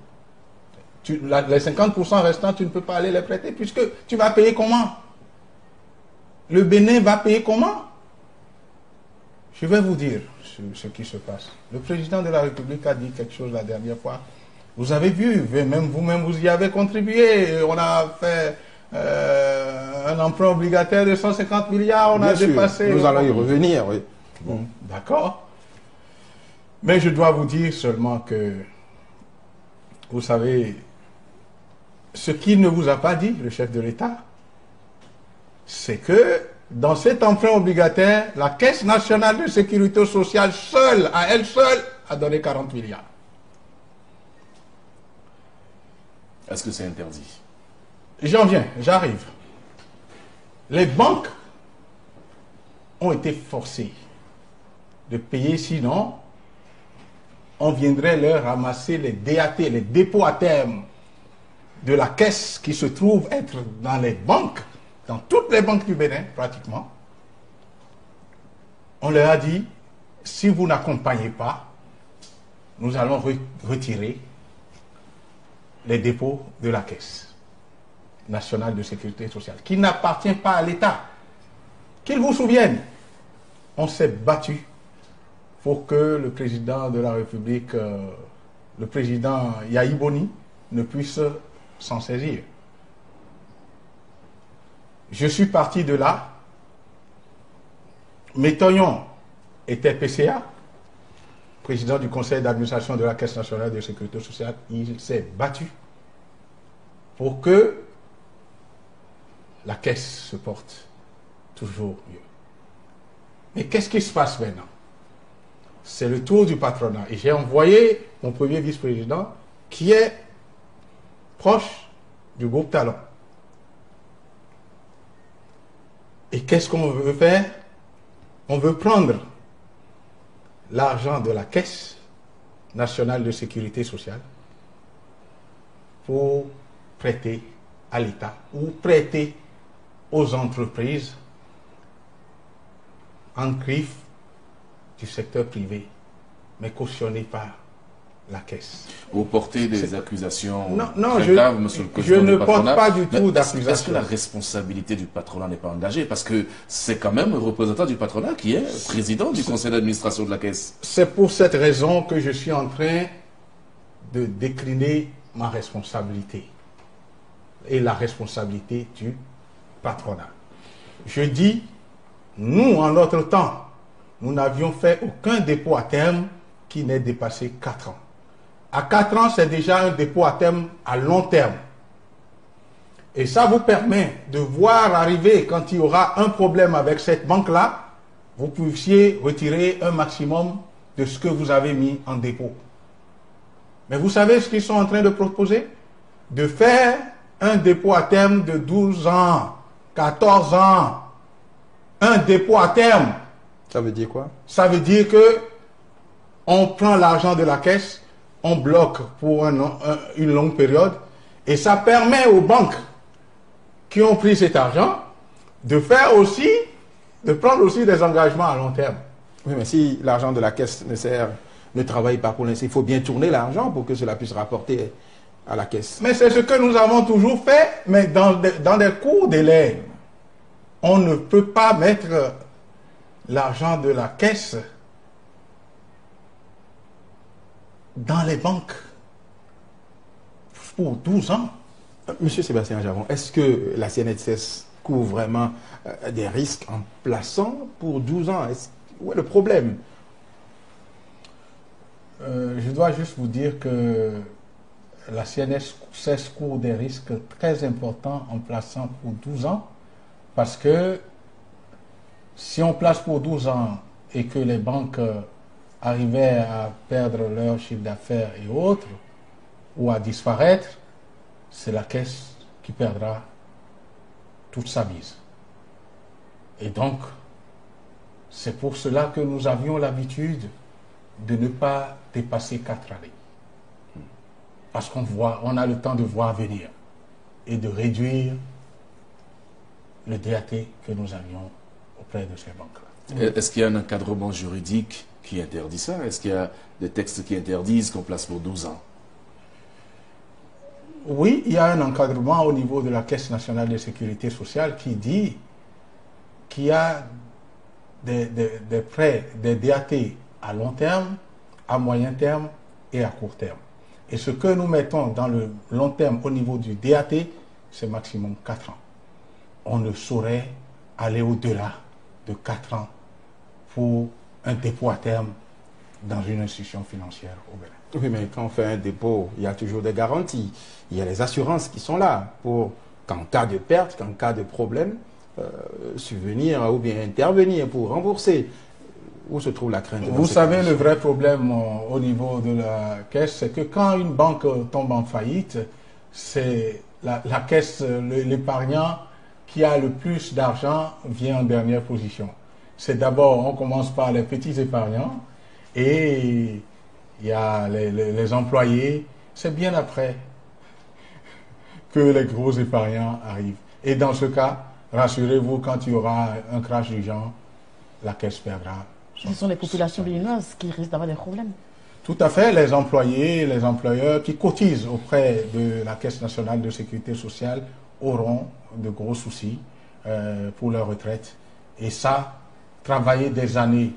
Les 50% restants, tu ne peux pas aller les prêter puisque tu vas payer comment? Le Bénin va payer comment? Je vais vous dire ce qui se passe. Le président de la République a dit quelque chose la dernière fois. Vous avez vu, même vous-même, vous y avez contribué. On a fait un emprunt obligataire de 150 milliards, on a dépassé. Nous allons y revenir, oui. Bon, d'accord. Mais je dois vous dire seulement que, vous savez, ce qu'il ne vous a pas dit, le chef de l'État, c'est que dans cet emprunt obligataire, la Caisse nationale de sécurité sociale seule, à elle seule, a donné 40 milliards. Est-ce que c'est interdit? J'en viens, j'arrive. Les banques ont été forcées de payer, sinon on viendrait leur ramasser les DAT, les dépôts à terme de la caisse qui se trouvent être dans les banques, dans toutes les banques du Bénin pratiquement. On leur a dit, si vous n'accompagnez pas, nous allons retirer les dépôts de la Caisse nationale de sécurité sociale, qui n'appartient pas à l'État. Qu'ils vous souviennent, on s'est battu pour que le président de la République, le président Yahi Boni, ne puisse s'en saisir. Je suis parti de là. Métoyon était PCA, président du conseil d'administration de la Caisse nationale de sécurité sociale. Il s'est battu pour que la Caisse se porte toujours mieux. Mais qu'est-ce qui se passe maintenant? C'est le tour du patronat. Et j'ai envoyé mon premier vice-président qui est proche du groupe Talon. Et qu'est-ce qu'on veut faire? On veut prendre l'argent de la Caisse nationale de sécurité sociale pour prêter à l'État ou prêter aux entreprises en griffe du secteur privé, mais cautionné par la Caisse. Vous portez des accusations non, très graves, monsieur le président je ne du patronat. porte pas du tout d'accusations. Est-ce que la d'accusations. responsabilité du patronat n'est pas engagée? Parce que c'est quand même un représentant du patronat qui est président du conseil d'administration de la Caisse. C'est pour cette raison que je suis en train de décliner ma responsabilité et la responsabilité du patronat. Je dis, nous, en notre temps, nous n'avions fait aucun dépôt à terme qui n'ait dépassé 4 ans. À 4 ans, c'est déjà un dépôt à terme à long terme. Et ça vous permet de voir arriver, quand il y aura un problème avec cette banque-là, vous puissiez retirer un maximum de ce que vous avez mis en dépôt. Mais vous savez ce qu'ils sont en train de proposer? De faire un dépôt à terme de 12 ans, 14 ans. Un dépôt à terme. Ça veut dire quoi? Ça veut dire que on prend l'argent de la Caisse, on bloque pour une longue période, et ça permet aux banques qui ont pris cet argent de prendre aussi des engagements à long terme. Oui, mais si l'argent de la Caisse ne travaille pas pour l'instant, il faut bien tourner l'argent pour que cela puisse rapporter à la Caisse. Mais c'est ce que nous avons toujours fait, mais dans des courts délais. On ne peut pas mettre l'argent de la Caisse dans les banques pour 12 ans. Monsieur Sébastien Javon, est-ce que la CNSS couvre vraiment des risques en plaçant pour 12 ans? Où est le problème? Je dois juste vous dire que la CNSS court des risques très importants en plaçant pour 12 ans, parce que si on place pour 12 ans et que les banques arrivaient à perdre leur chiffre d'affaires et autres, ou à disparaître, c'est la Caisse qui perdra toute sa mise. Et donc, c'est pour cela que nous avions l'habitude de ne pas dépasser 4 années. Parce on a le temps de voir venir et de réduire le DAT que nous avions auprès de ces banques-là. Est-ce qu'il y a un encadrement juridique qui interdit ça? Est-ce qu'il y a des textes qui interdisent qu'on place pour 12 ans? Oui, il y a un encadrement au niveau de la Caisse nationale de sécurité sociale qui dit qu'il y a des prêts, des DAT à long terme, à moyen terme et à court terme. Et ce que nous mettons dans le long terme au niveau du DAT, c'est maximum 4 ans. On ne saurait aller au-delà de 4 ans pour un dépôt à terme dans une institution financière au Bénin. Oui, mais quand on fait un dépôt, il y a toujours des garanties. Il y a les assurances qui sont là pour qu'en cas de perte, qu'en cas de problème, subvenir ou bien intervenir pour rembourser. Où se trouve la crainte? Vous savez, le vrai problème au niveau de la Caisse, c'est que quand une banque tombe en faillite, c'est la caisse, l'épargnant qui a le plus d'argent vient en dernière position. C'est d'abord, on commence par les petits épargnants et il y a les employés. C'est bien après que les gros épargnants arrivent. Et dans ce cas, rassurez-vous, quand il y aura un crash du genre, la caisse perdra. Ce sont les populations béninoises qui risquent d'avoir des problèmes. Tout à fait, les employés, les employeurs qui cotisent auprès de la Caisse nationale de sécurité sociale auront de gros soucis pour leur retraite. Et ça, travailler des années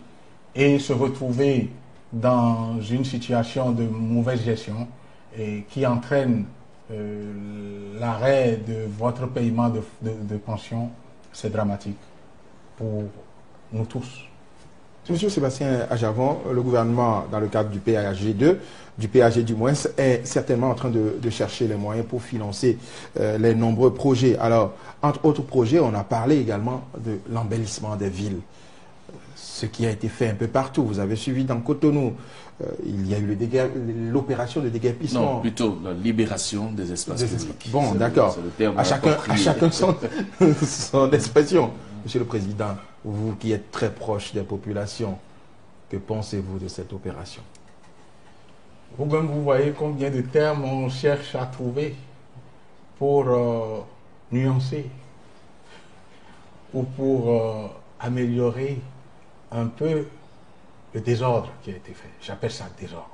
et se retrouver dans une situation de mauvaise gestion et qui entraîne l'arrêt de votre paiement de pension, c'est dramatique pour nous tous. Monsieur Sébastien Ajavon, le gouvernement, dans le cadre du PAG2, du PAG du moins, est certainement en train de chercher les moyens pour financer les nombreux projets. Alors, entre autres projets, on a parlé également de l'embellissement des villes, ce qui a été fait un peu partout. Vous avez suivi dans Cotonou, il y a eu l'opération de déguerpissement. Non, plutôt la libération des espaces publics. Bon, d'accord. À chacun son expression. Monsieur le Président, vous qui êtes très proche des populations, que pensez-vous de cette opération? Vous-même, vous voyez combien de termes on cherche à trouver pour nuancer ou pour améliorer un peu le désordre qui a été fait. J'appelle ça désordre.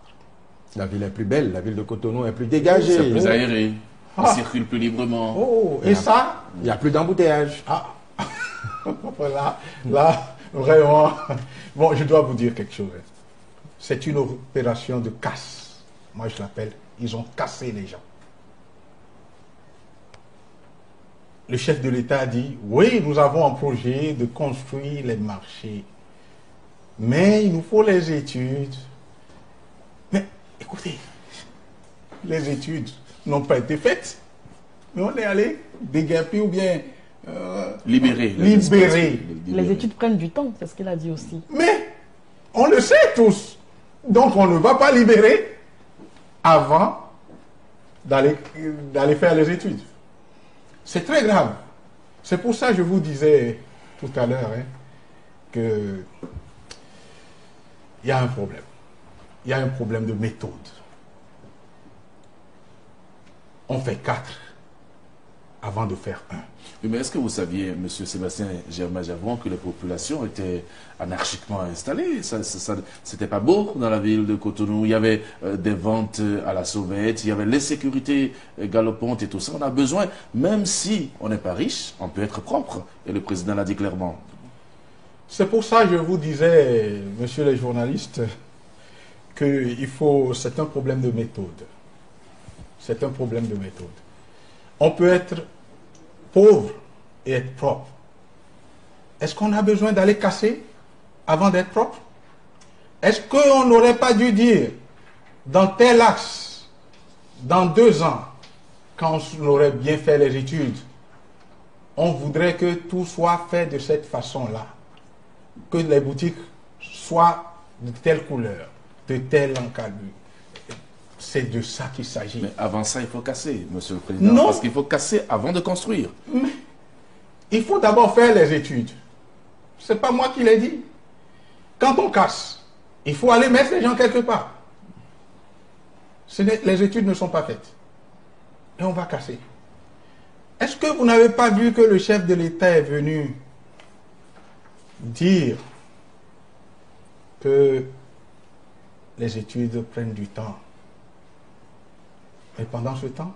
La ville est plus belle, la ville de Cotonou est plus dégagée. C'est plus aéré, on circule plus librement. Oh, et ça? Il n'y a plus d'embouteillage. Ah, là, vraiment. Bon, je dois vous dire quelque chose. C'est une opération de casse. Moi, je l'appelle, ils ont cassé les gens. Le chef de l'État a dit, oui, nous avons un projet de construire les marchés. Mais il nous faut les études. Mais écoutez, les études n'ont pas été faites. Mais on est allé déguerpir ou bien libérer. Les études prennent du temps, c'est ce qu'il a dit aussi. Mais on le sait tous. Donc on ne va pas libérer avant d'aller faire les études. C'est très grave. C'est pour ça que je vous disais tout à l'heure que il y a un problème. Il y a un problème de méthode. On fait 4 avant de faire 1. Oui, mais est-ce que vous saviez, M. Sébastien Germain-Javon, que les populations étaient anarchiquement installées? C'était pas beau dans la ville de Cotonou. Il y avait des ventes à la sauvette, il y avait l'insécurité galopante et tout ça. On a besoin, même si on n'est pas riche, on peut être propre. Et le président l'a dit clairement. C'est pour ça que je vous disais, messieurs les journalistes, que c'est un problème de méthode. C'est un problème de méthode. On peut être pauvre et être propre. Est-ce qu'on a besoin d'aller casser avant d'être propre? Est-ce qu'on n'aurait pas dû dire, dans tel axe, dans 2 ans, quand on aurait bien fait les études, on voudrait que tout soit fait de cette façon-là, que les boutiques soient de telle couleur, de tel encadrement. C'est de ça qu'il s'agit. Mais avant ça, il faut casser, Monsieur le Président. Non. Parce qu'il faut casser avant de construire. Mais il faut d'abord faire les études. Ce n'est pas moi qui l'ai dit. Quand on casse, il faut aller mettre les gens quelque part. Les études ne sont pas faites. Et on va casser. Est-ce que vous n'avez pas vu que le chef de l'État est venu dire que les études prennent du temps? Mais pendant ce temps,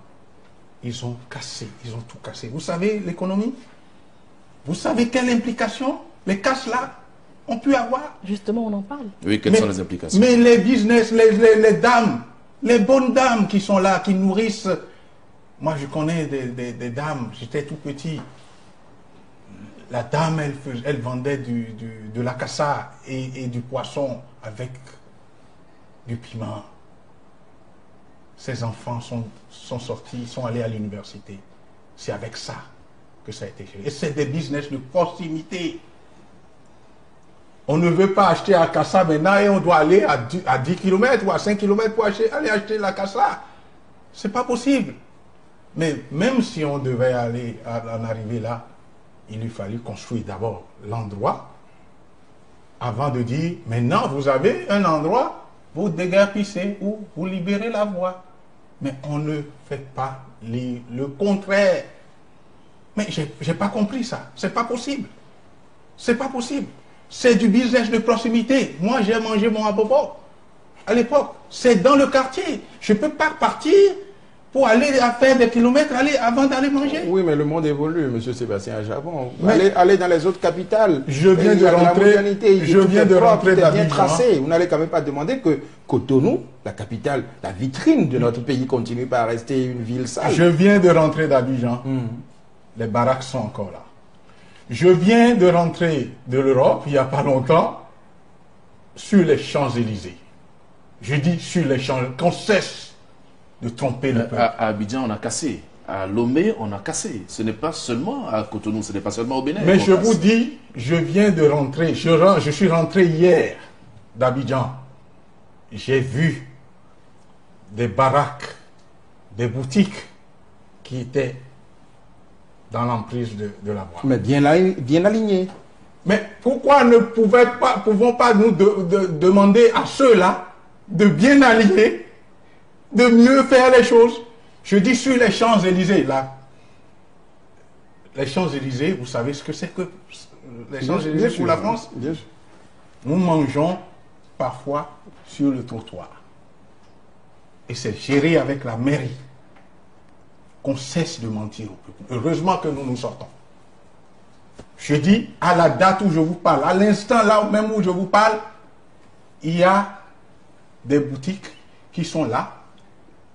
ils ont cassé, ils ont tout cassé. Vous savez l'économie? Vous savez quelle implication les casses-là ont pu avoir? Justement, on en parle. Oui, quelles sont les implications? Mais les business, les dames, les bonnes dames qui sont là, qui nourrissent. Moi, je connais des dames, j'étais tout petit. La dame, elle vendait de la cassa et du poisson avec du piment. Ses enfants sont sortis, sont allés à l'université. C'est avec ça que ça a été fait. Et c'est des business de proximité. On ne veut pas acheter à Kassa maintenant et on doit aller à 10 km ou à 5 km pour aller acheter la Kassa. C'est pas possible. Mais même si on devait aller en arriver là, il lui fallut construire d'abord l'endroit avant de dire, maintenant vous avez un endroit, vous déguerpissez ou vous libérez la voie. Mais on ne fait pas le contraire. Mais j'ai pas compris ça. C'est pas possible. C'est pas possible. C'est du business de proximité. Moi, j'ai mangé mon abobo à l'époque. C'est dans le quartier. Je ne peux pas partir pour aller faire des kilomètres avant d'aller manger. Oui, mais le monde évolue, M. Sébastien Ajavan. Allez dans les autres capitales. Je viens de rentrer d'Abidjan. Vous n'allez quand même pas demander que Cotonou, la capitale, la vitrine de notre pays, continue pas à rester une ville sale. Je viens de rentrer d'Abidjan. Les baraques sont encore là. Je viens de rentrer de l'Europe, il n'y a pas longtemps, sur les Champs-Élysées. Je dis sur les Champs-Élysées, qu'on cesse de tromper le peuple. À Abidjan, on a cassé. À Lomé, on a cassé. Ce n'est pas seulement à Cotonou, ce n'est pas seulement au Bénin. Mais je vous dis, je viens de rentrer, je suis rentré hier d'Abidjan. J'ai vu des baraques, des boutiques qui étaient dans l'emprise de la voie. Mais bien aligné. Mais pourquoi ne pouvons pas nous demander à ceux-là de bien aligner, de mieux faire les choses? Je dis sur les Champs-Élysées, là. Les Champs-Élysées, vous savez ce que c'est que les Champs-Élysées pour la France? Bien sûr. Nous mangeons parfois sur le trottoir. Et c'est géré avec la mairie. Qu'on cesse de mentir au peuple. Heureusement que nous nous sortons. Je dis, à la date où je vous parle, à l'instant là même où je vous parle, il y a des boutiques qui sont là,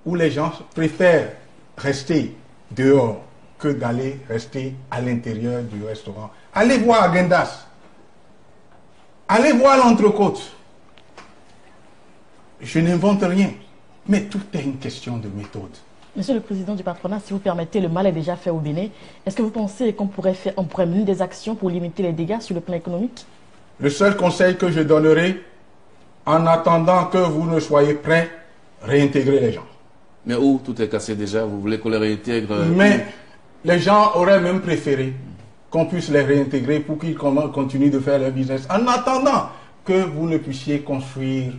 où les gens préfèrent rester dehors que d'aller rester à l'intérieur du restaurant. Allez voir Agendas. Allez voir l'Entrecôte. Je n'invente rien. Mais tout est une question de méthode. Monsieur le Président du patronat, si vous permettez, le mal est déjà fait au Bénin. Est-ce que vous pensez qu'on pourrait mener des actions pour limiter les dégâts sur le plan économique? Le seul conseil que je donnerai, en attendant que vous ne soyez prêts, réintégrer les gens. Mais où tout est cassé déjà? Vous voulez qu'on les réintègre? Mais les gens auraient même préféré qu'on puisse les réintégrer pour qu'ils continuent de faire leur business. En attendant que vous ne puissiez construire.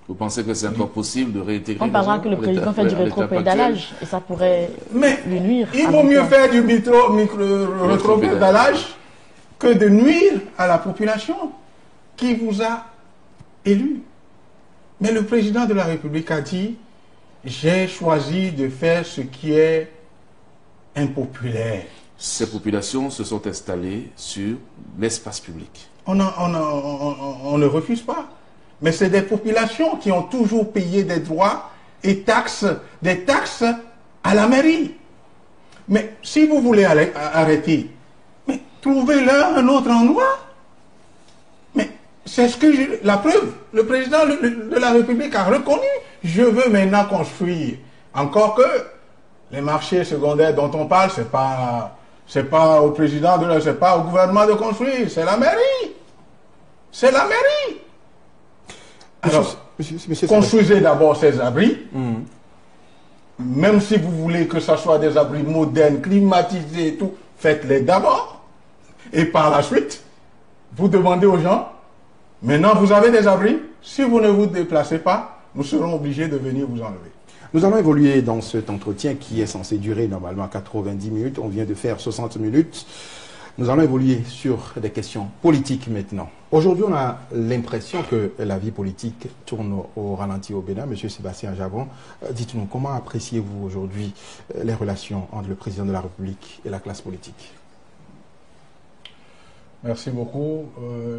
Vous pensez que c'est encore possible de réintégrer? On parlera que le président fait du rétropédalage et ça pourrait lui nuire. Il vaut mieux faire du rétropédalage que de nuire à la population qui vous a élu. Mais le président de la République a dit, j'ai choisi de faire ce qui est impopulaire. Ces populations se sont installées sur l'espace public. On ne refuse pas. Mais c'est des populations qui ont toujours payé des droits et des taxes à la mairie. Mais si vous voulez arrêter, mais trouvez-leur un autre endroit. Mais c'est ce que la preuve, le président de la République a reconnu. Je veux maintenant construire. Encore que les marchés secondaires dont on parle, c'est pas au président c'est pas au gouvernement de construire, c'est la mairie. C'est la mairie. Alors, construisez d'abord ces abris. Même si vous voulez que ce soit des abris modernes, climatisés et tout, faites-les d'abord. Et par la suite, vous demandez aux gens, maintenant vous avez des abris, si vous ne vous déplacez pas, nous serons obligés de venir vous enlever. Nous allons évoluer dans cet entretien qui est censé durer normalement 90 minutes. On vient de faire 60 minutes. Nous allons évoluer sur des questions politiques maintenant. Aujourd'hui, on a l'impression que la vie politique tourne au ralenti au Bénin. Monsieur Sébastien Ajavan, dites-nous, comment appréciez-vous aujourd'hui les relations entre le président de la République et la classe politique? Merci beaucoup.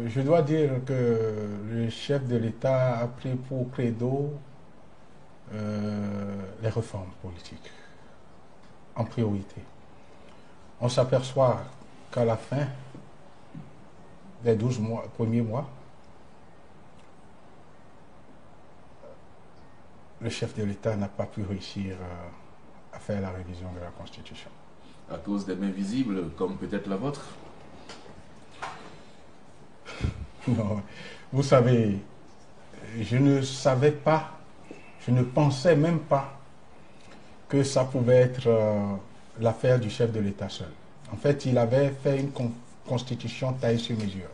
Je dois dire que le chef de l'État a pris pour credo les réformes politiques en priorité. On s'aperçoit qu'à la fin des 12 premiers mois, le chef de l'État n'a pas pu réussir à faire la révision de la Constitution. À cause des mains visibles, comme peut-être la vôtre? Non, vous savez, je ne savais pas, je ne pensais même pas que ça pouvait être l'affaire du chef de l'État seul. En fait, il avait fait une constitution taillée sur mesure.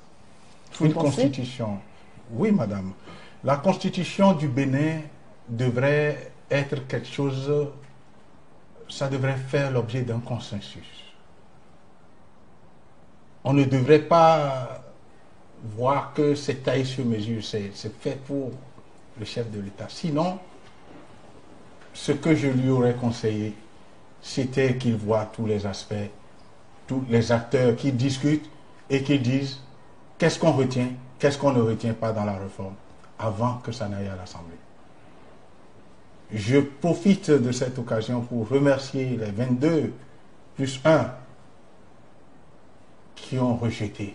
Une constitution. Oui, madame. La constitution du Bénin devrait être quelque chose, ça devrait faire l'objet d'un consensus. On ne devrait pas voir que c'est taillé sur mesure, c'est fait pour le chef de l'État. Sinon, ce que je lui aurais conseillé, c'était qu'il voit tous les aspects, tous les acteurs qui discutent et qui disent qu'est-ce qu'on retient, qu'est-ce qu'on ne retient pas dans la réforme avant que ça n'aille à l'Assemblée. Je profite de cette occasion pour remercier les 22 plus 1 qui ont rejeté.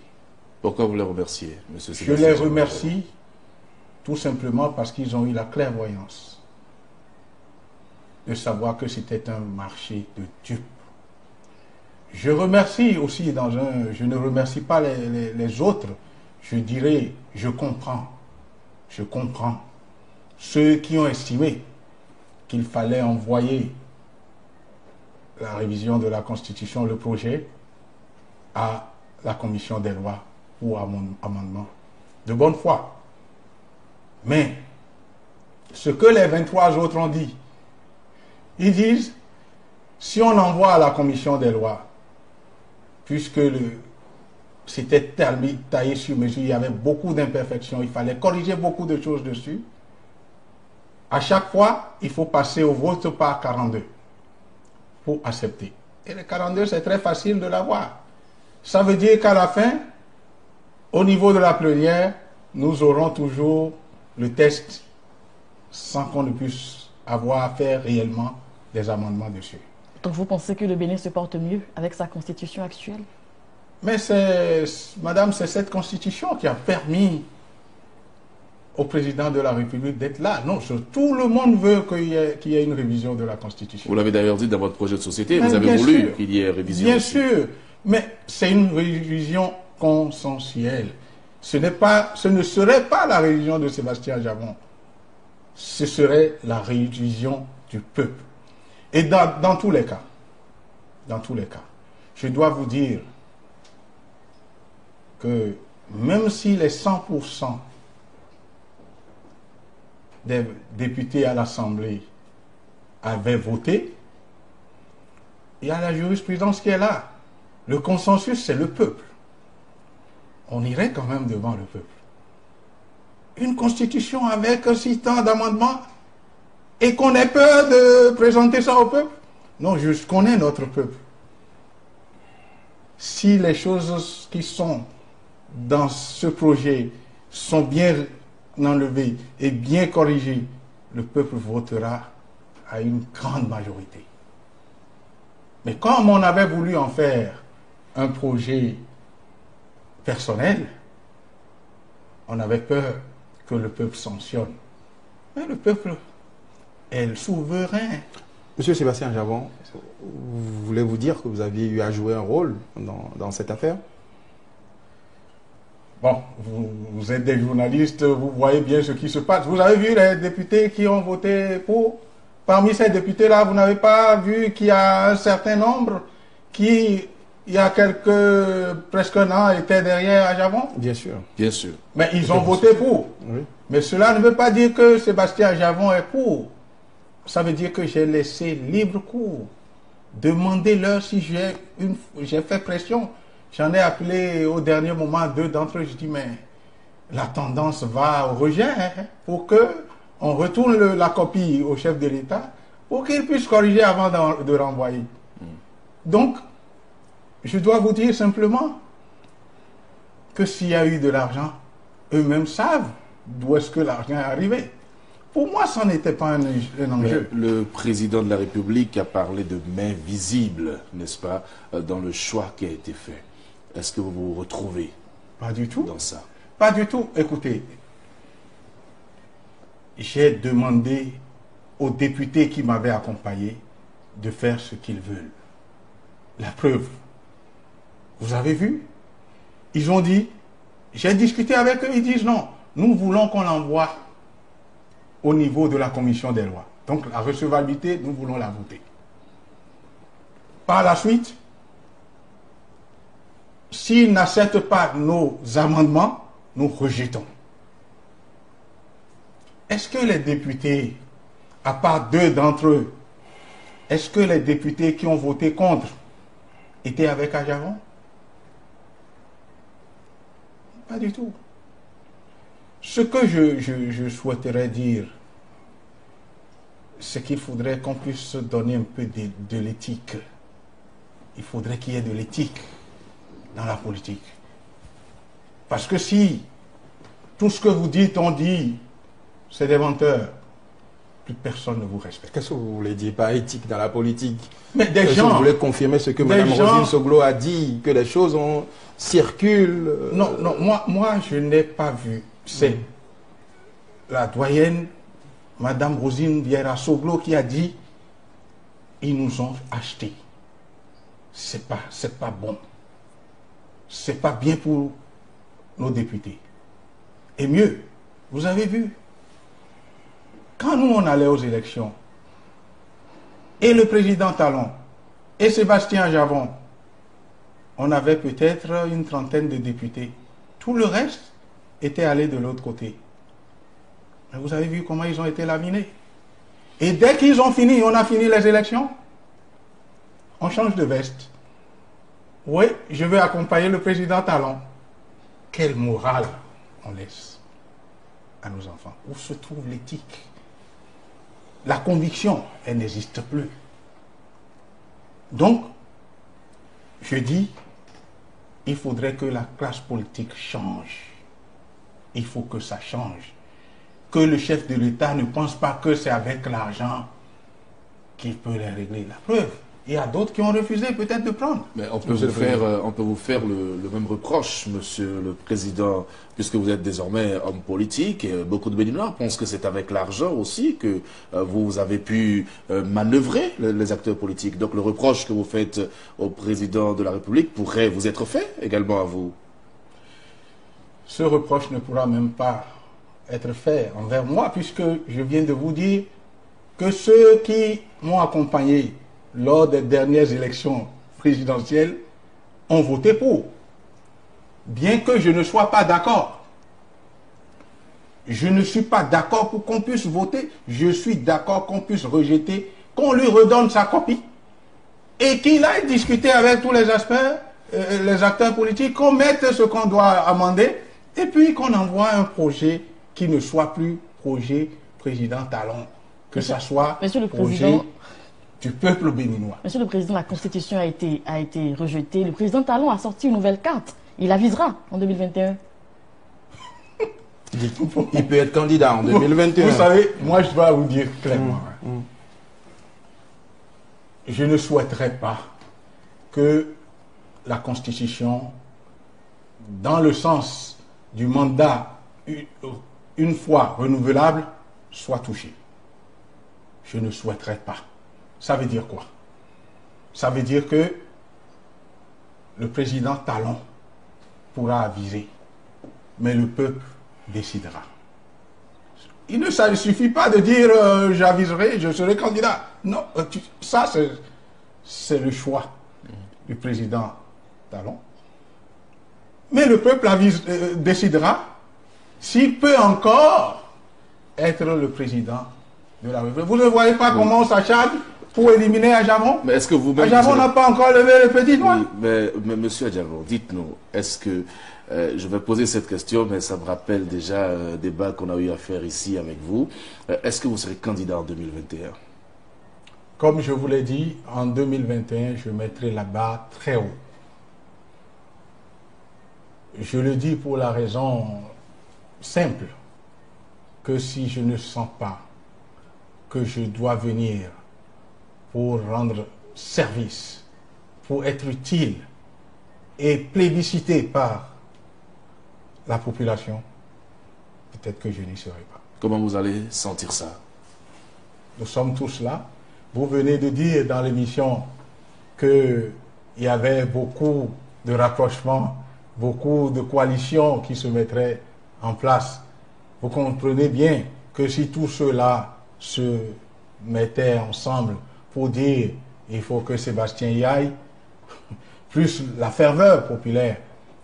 Pourquoi vous les remerciez, monsieur Je les remercie tout simplement parce qu'ils ont eu la clairvoyance de savoir que c'était un marché de dupes. Je remercie aussi je ne remercie pas les autres, je dirais, je comprends ceux qui ont estimé qu'il fallait envoyer la révision de la Constitution, le projet, à la commission des lois ou à mon amendement de bonne foi. Mais ce que les 23 autres ont dit, ils disent, si on envoie à la commission des lois, puisque c'était taillé sur mesure, il y avait beaucoup d'imperfections, il fallait corriger beaucoup de choses dessus, à chaque fois, il faut passer au vote par 42 pour accepter. Et les 42, c'est très facile de l'avoir. Ça veut dire qu'à la fin, au niveau de la plénière, nous aurons toujours le test sans qu'on ne puisse avoir à faire réellement des amendements dessus. Donc vous pensez que le Bénin se porte mieux avec sa constitution actuelle? Mais madame, c'est cette constitution qui a permis au président de la République d'être là. Non, tout le monde veut qu'il y ait une révision de la constitution. Vous l'avez d'ailleurs dit dans votre projet de société, vous avez voulu qu'il y ait révision. Bien sûr, mais c'est une révision consensuelle. Ce ne serait pas la révision de Sébastien Javon. Ce serait la révision du peuple. Et dans tous les cas, je dois vous dire que même si les 100% des députés à l'Assemblée avaient voté, il y a la jurisprudence qui est là. Le consensus, c'est le peuple. On irait quand même devant le peuple. Une constitution avec si tant d'amendements et qu'on ait peur de présenter ça au peuple? Non, je connais notre peuple. Si les choses qui sont dans ce projet sont bien enlevées et bien corrigées, le peuple votera à une grande majorité. Mais comme on avait voulu en faire un projet personnel, on avait peur que le peuple sanctionne. Mais le peuple est souverain. Monsieur Sébastien Javon, voulez-vous dire que vous aviez eu à jouer un rôle dans cette affaire? Bon, vous êtes des journalistes, vous voyez bien ce qui se passe. Vous avez vu les députés qui ont voté pour? Parmi ces députés-là, vous n'avez pas vu qu'il y a un certain nombre qui, il y a presque un an, étaient derrière Javon? Bien sûr. Bien sûr. Mais ils ont voté pour. Oui. Mais cela ne veut pas dire que Sébastien Javon est pour. Ça veut dire que j'ai laissé libre cours. Demandez-leur si j'ai fait pression. J'en ai appelé au dernier moment 2 d'entre eux. Je dis, mais la tendance va au rejet, hein, pour qu'on retourne la copie au chef de l'État pour qu'il puisse corriger avant de renvoyer. Donc, je dois vous dire simplement que s'il y a eu de l'argent, eux-mêmes savent d'où est-ce que l'argent est arrivé. Pour moi, ça n'était pas un enjeu. Le président de la République a parlé de main visible, n'est-ce pas, dans le choix qui a été fait. Est-ce que vous vous retrouvez Pas du tout. Dans ça? Pas du tout. Écoutez, j'ai demandé aux députés qui m'avaient accompagné de faire ce qu'ils veulent. La preuve, vous avez vu? Ils ont dit, j'ai discuté avec eux, ils disent non, nous voulons qu'on l'envoie au niveau de la commission des lois. Donc la recevabilité, nous voulons la voter. par la suite, s'ils n'acceptent pas nos amendements, nous rejetons. Est-ce que les députés, à part 2 d'entre eux, est-ce que les députés qui ont voté contre étaient avec Ajaron? Pas du tout. Ce que je souhaiterais dire, c'est qu'il faudrait qu'on puisse se donner un peu de l'éthique. Il faudrait qu'il y ait de l'éthique dans la politique. Parce que si tout ce que vous dites, on dit, c'est des menteurs, plus personne ne vous respecte. Qu'est-ce que vous voulez dire par éthique dans la politique? Mais des gens... Vous voulez confirmer ce que Mme Roselyne Soglo a dit, que les choses circulent? Non, non, moi je n'ai pas vu. C'est la doyenne, Mme Roselyne Vieira Soglo, qui a dit, ils nous ont achetés. C'est pas bon. C'est pas bien pour nos députés. Et mieux, vous avez vu, quand nous on allait aux élections, et le président Talon, et Sébastien Javon, on avait peut-être une trentaine de députés. Tout le reste était allé de l'autre côté. Mais vous avez vu comment ils ont été laminés. Et dès qu'ils ont fini, on a fini les élections, on change de veste. Oui, je vais accompagner le président Talon. Quelle morale on laisse à nos enfants? Où se trouve l'éthique? La conviction, elle n'existe plus. Donc, je dis, il faudrait que la classe politique change. Il faut que ça change. Que le chef de l'État ne pense pas que c'est avec l'argent qu'il peut les régler. La preuve, il y a d'autres qui ont refusé peut-être de prendre. Mais on peut vous faire le même reproche, Monsieur le Président, puisque vous êtes désormais homme politique, et beaucoup de Béninois pensent que c'est avec l'argent aussi que vous avez pu manœuvrer les acteurs politiques. Donc le reproche que vous faites au Président de la République pourrait vous être fait également à vous. Ce reproche ne pourra même pas être fait envers moi, puisque je viens de vous dire que ceux qui m'ont accompagné lors des dernières élections présidentielles ont voté pour. Bien que je ne sois pas d'accord. Je ne suis pas d'accord pour qu'on puisse voter. Je suis d'accord qu'on puisse rejeter, qu'on lui redonne sa copie et qu'il aille discuter avec tous les aspects, les acteurs politiques, qu'on mette ce qu'on doit amender et puis qu'on envoie un projet qui ne soit plus projet président Talon, que ça soit projet du peuple béninois. Monsieur le Président, la Constitution a été rejetée. Le président Talon a sorti une nouvelle carte. Il avisera en 2021. Il peut être candidat en 2021. Vous savez, moi je dois vous dire clairement, je ne souhaiterais pas que la Constitution, dans le sens du mandat une fois renouvelable, soit touchée. Je ne souhaiterais pas. Ça veut dire quoi? Ça veut dire que le président Talon pourra aviser, mais le peuple décidera. Il ne suffit pas de dire j'aviserai, je serai candidat. Non, ça c'est le choix du président Talon. Mais le peuple décidera s'il peut encore être le président de la République. Vous ne voyez pas comment on s'acharne pour éliminer Ajaron? Mais est-ce que vous-même... Ajaron n'a pas encore levé le petit doigt. Oui, mais monsieur Ajaron, dites-nous, est-ce que... je vais poser cette question, mais ça me rappelle déjà un débat qu'on a eu à faire ici avec vous. Est-ce que vous serez candidat en 2021? Comme je vous l'ai dit, en 2021, je mettrai la barre très haut. Je le dis pour la raison simple que si je ne sens pas que je dois venir pour rendre service, pour être utile et plébiscité par la population, peut-être que je n'y serai pas. Comment vous allez sentir ça? Nous sommes tous là. Vous venez de dire dans l'émission qu'il y avait beaucoup de rapprochements, beaucoup de coalitions qui se mettraient en place. Vous comprenez bien que si tous ceux-là se mettaient ensemble pour dire Il faut que Sébastien y aille, plus la ferveur populaire.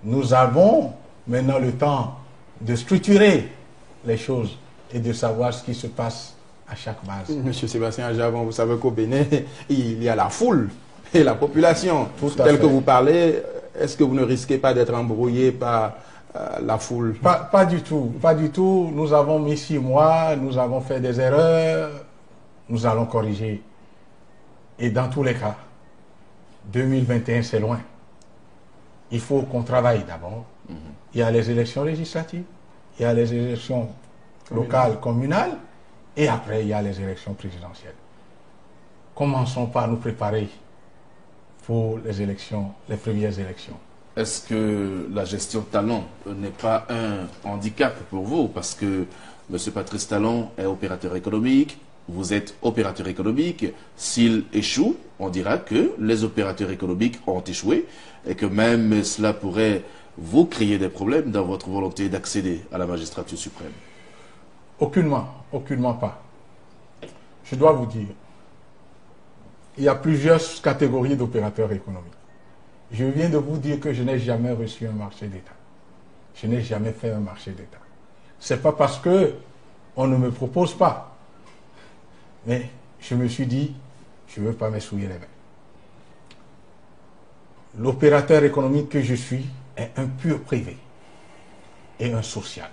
Nous avons maintenant le temps de structurer les choses et de savoir ce qui se passe à chaque base. Monsieur Sébastien Ajavon, vous savez qu'au Bénin, il y a la foule et la population. Tel que vous parlez, est-ce que vous ne risquez pas d'être embrouillé par la foule? Pas du tout, pas du tout. Nous avons mis 6 mois, nous avons fait des erreurs, nous allons corriger. Et dans tous les cas, 2021 c'est loin. Il faut qu'on travaille d'abord. Il y a les élections législatives, il y a les élections locales, communales, et après il y a les élections présidentielles. Commençons par nous préparer pour les élections, les premières élections. Est-ce que la gestion Talon n'est pas un handicap pour vous? Parce que M. Patrice Talon est opérateur économique, vous êtes opérateur économique. S'il échoue, on dira que les opérateurs économiques ont échoué et que même cela pourrait vous créer des problèmes dans votre volonté d'accéder à la magistrature suprême. Aucunement, aucunement pas. Je dois vous dire, il y a plusieurs catégories d'opérateurs économiques. Je viens de vous dire que je n'ai jamais reçu un marché d'État. Je n'ai jamais fait un marché d'État. Ce n'est pas parce que on ne me propose pas. Mais je me suis dit, je ne veux pas me souiller les mains. L'opérateur économique que je suis est un pur privé et un social.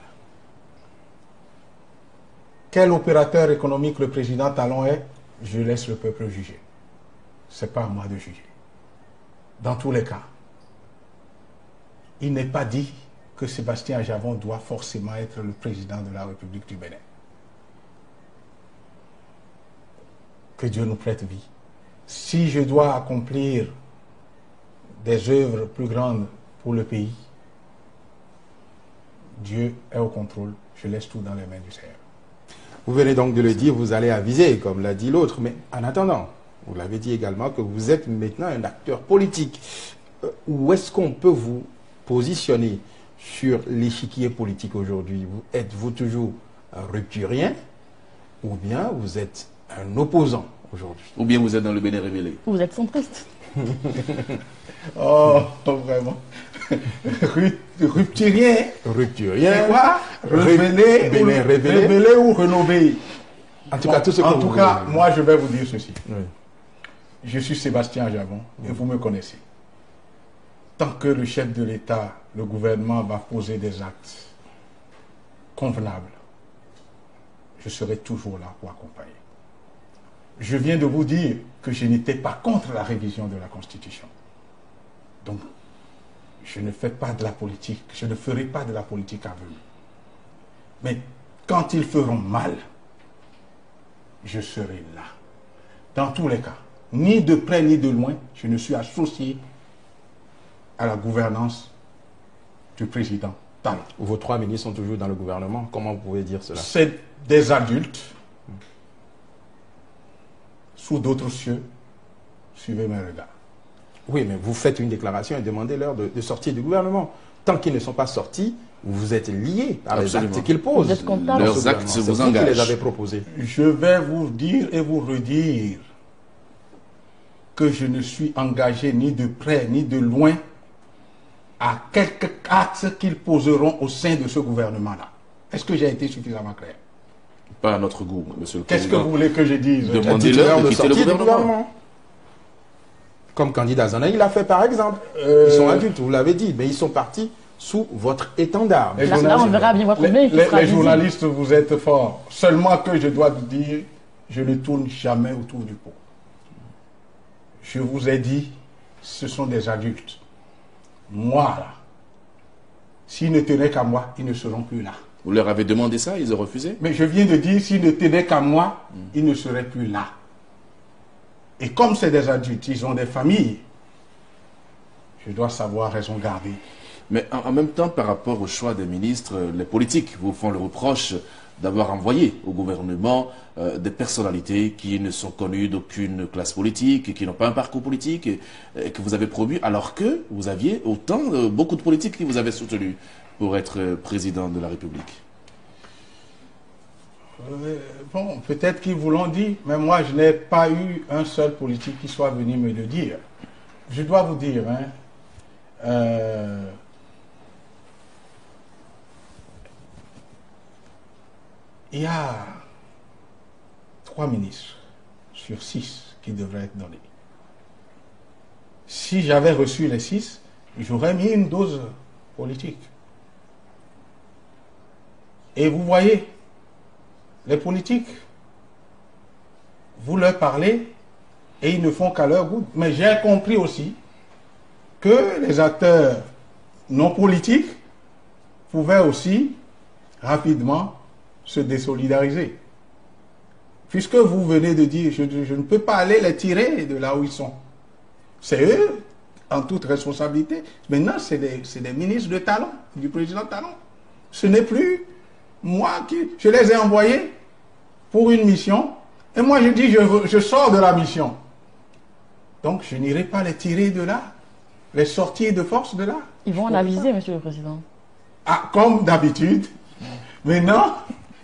Quel opérateur économique le président Talon est, je laisse le peuple juger. Ce n'est pas à moi de juger. Dans tous les cas, il n'est pas dit que Sébastien Ajavon doit forcément être le président de la République du Bénin. Que Dieu nous prête vie. Si je dois accomplir des œuvres plus grandes pour le pays, Dieu est au contrôle. Je laisse tout dans les mains du Seigneur. Vous venez donc de le dire, vous allez aviser, comme l'a dit l'autre. Mais en attendant, vous l'avez dit également que vous êtes maintenant un acteur politique. Où est-ce qu'on peut vous positionner sur l'échiquier politique aujourd'hui? Êtes-vous toujours un rupturien ou bien vous êtes un opposant aujourd'hui? Ou bien vous êtes dans le Bénin révélé? Vous êtes centriste. Oh, vraiment. Rupturien. Rupturien. C'est quoi? Révélé ou rénové? En tout cas, tout ce que En tout cas, voulez. moi, je vais vous dire ceci. Oui. Je suis Sébastien Ajavon et vous me connaissez. Tant que le chef de l'État, le gouvernement va poser des actes convenables, je serai toujours là pour accompagner. Je viens de vous dire que je n'étais pas contre la révision de la Constitution. Donc, je ne fais pas de la politique, je ne ferai pas de la politique aveugle. Mais quand ils feront mal, je serai là. Dans tous les cas, ni de près ni de loin, je ne suis associé à la gouvernance du président Talon. Vos 3 ministres sont toujours dans le gouvernement. Comment vous pouvez dire cela? C'est des adultes sous d'autres cieux. Suivez mes regards. Oui, mais vous faites une déclaration et demandez-leur de sortir du gouvernement. Tant qu'ils ne sont pas sortis, vous êtes liés par les Absolument. actes qu'ils posent. Vous êtes comptable. Leurs actes C'est vous vous qui les engagent. avez proposés. Je vais vous dire et vous redire que je ne suis engagé ni de près ni de loin à quelques actes qu'ils poseront au sein de ce gouvernement-là. Est-ce que j'ai été suffisamment clair? Pas à notre goût, monsieur le Qu'est-ce que président. vous voulez que je dise? Demandez-leur de de quitter le sortir du gouvernement. gouvernement. Comme candidat Zana, il l'a fait par exemple. Ils sont adultes, vous l'avez dit, mais ils sont partis sous votre étendard. Les Là, on verra bien votre mail qui sera les visible. journalistes, vous êtes forts. Seulement que je dois vous dire, je ne tourne jamais autour du pot. Je vous ai dit, ce sont des adultes. Moi, là, s'ils ne tenaient qu'à moi, ils ne seront plus là. Vous leur avez demandé ça, ils ont refusé? Mais je viens de dire, s'ils ne tenaient qu'à moi, ils ne seraient plus là. Et comme c'est des adultes, ils ont des familles, je dois savoir raison garder. Mais en même temps, par rapport au choix des ministres, les politiques vous font le reproche d'avoir envoyé au gouvernement des personnalités qui ne sont connues d'aucune classe politique, qui n'ont pas un parcours politique, et que vous avez promu, alors que vous aviez autant, beaucoup de politiques qui vous avaient soutenu pour être président de la République. Bon, peut-être qu'ils vous l'ont dit, mais moi, je n'ai pas eu un seul politique qui soit venu me le dire. Je dois vous dire, il y a 3 ministres sur 6 qui devraient être donnés. Si j'avais reçu les 6, j'aurais mis une dose politique. Et vous voyez, les politiques, vous leur parlez et ils ne font qu'à leur goût. Mais j'ai compris aussi que les acteurs non politiques pouvaient aussi rapidement se désolidariser. Puisque vous venez de dire, je ne peux pas aller les tirer de là où ils sont. C'est eux, en toute responsabilité. Maintenant, c'est des ministres de talent, du président Talon. Ce n'est plus moi qui... Je les ai envoyés pour une mission. Et moi, je dis, je sors de la mission. Donc, je n'irai pas les tirer de là, les sortir de force de là. Ils vont en aviser, Monsieur le Président. Ah, comme d'habitude. Maintenant,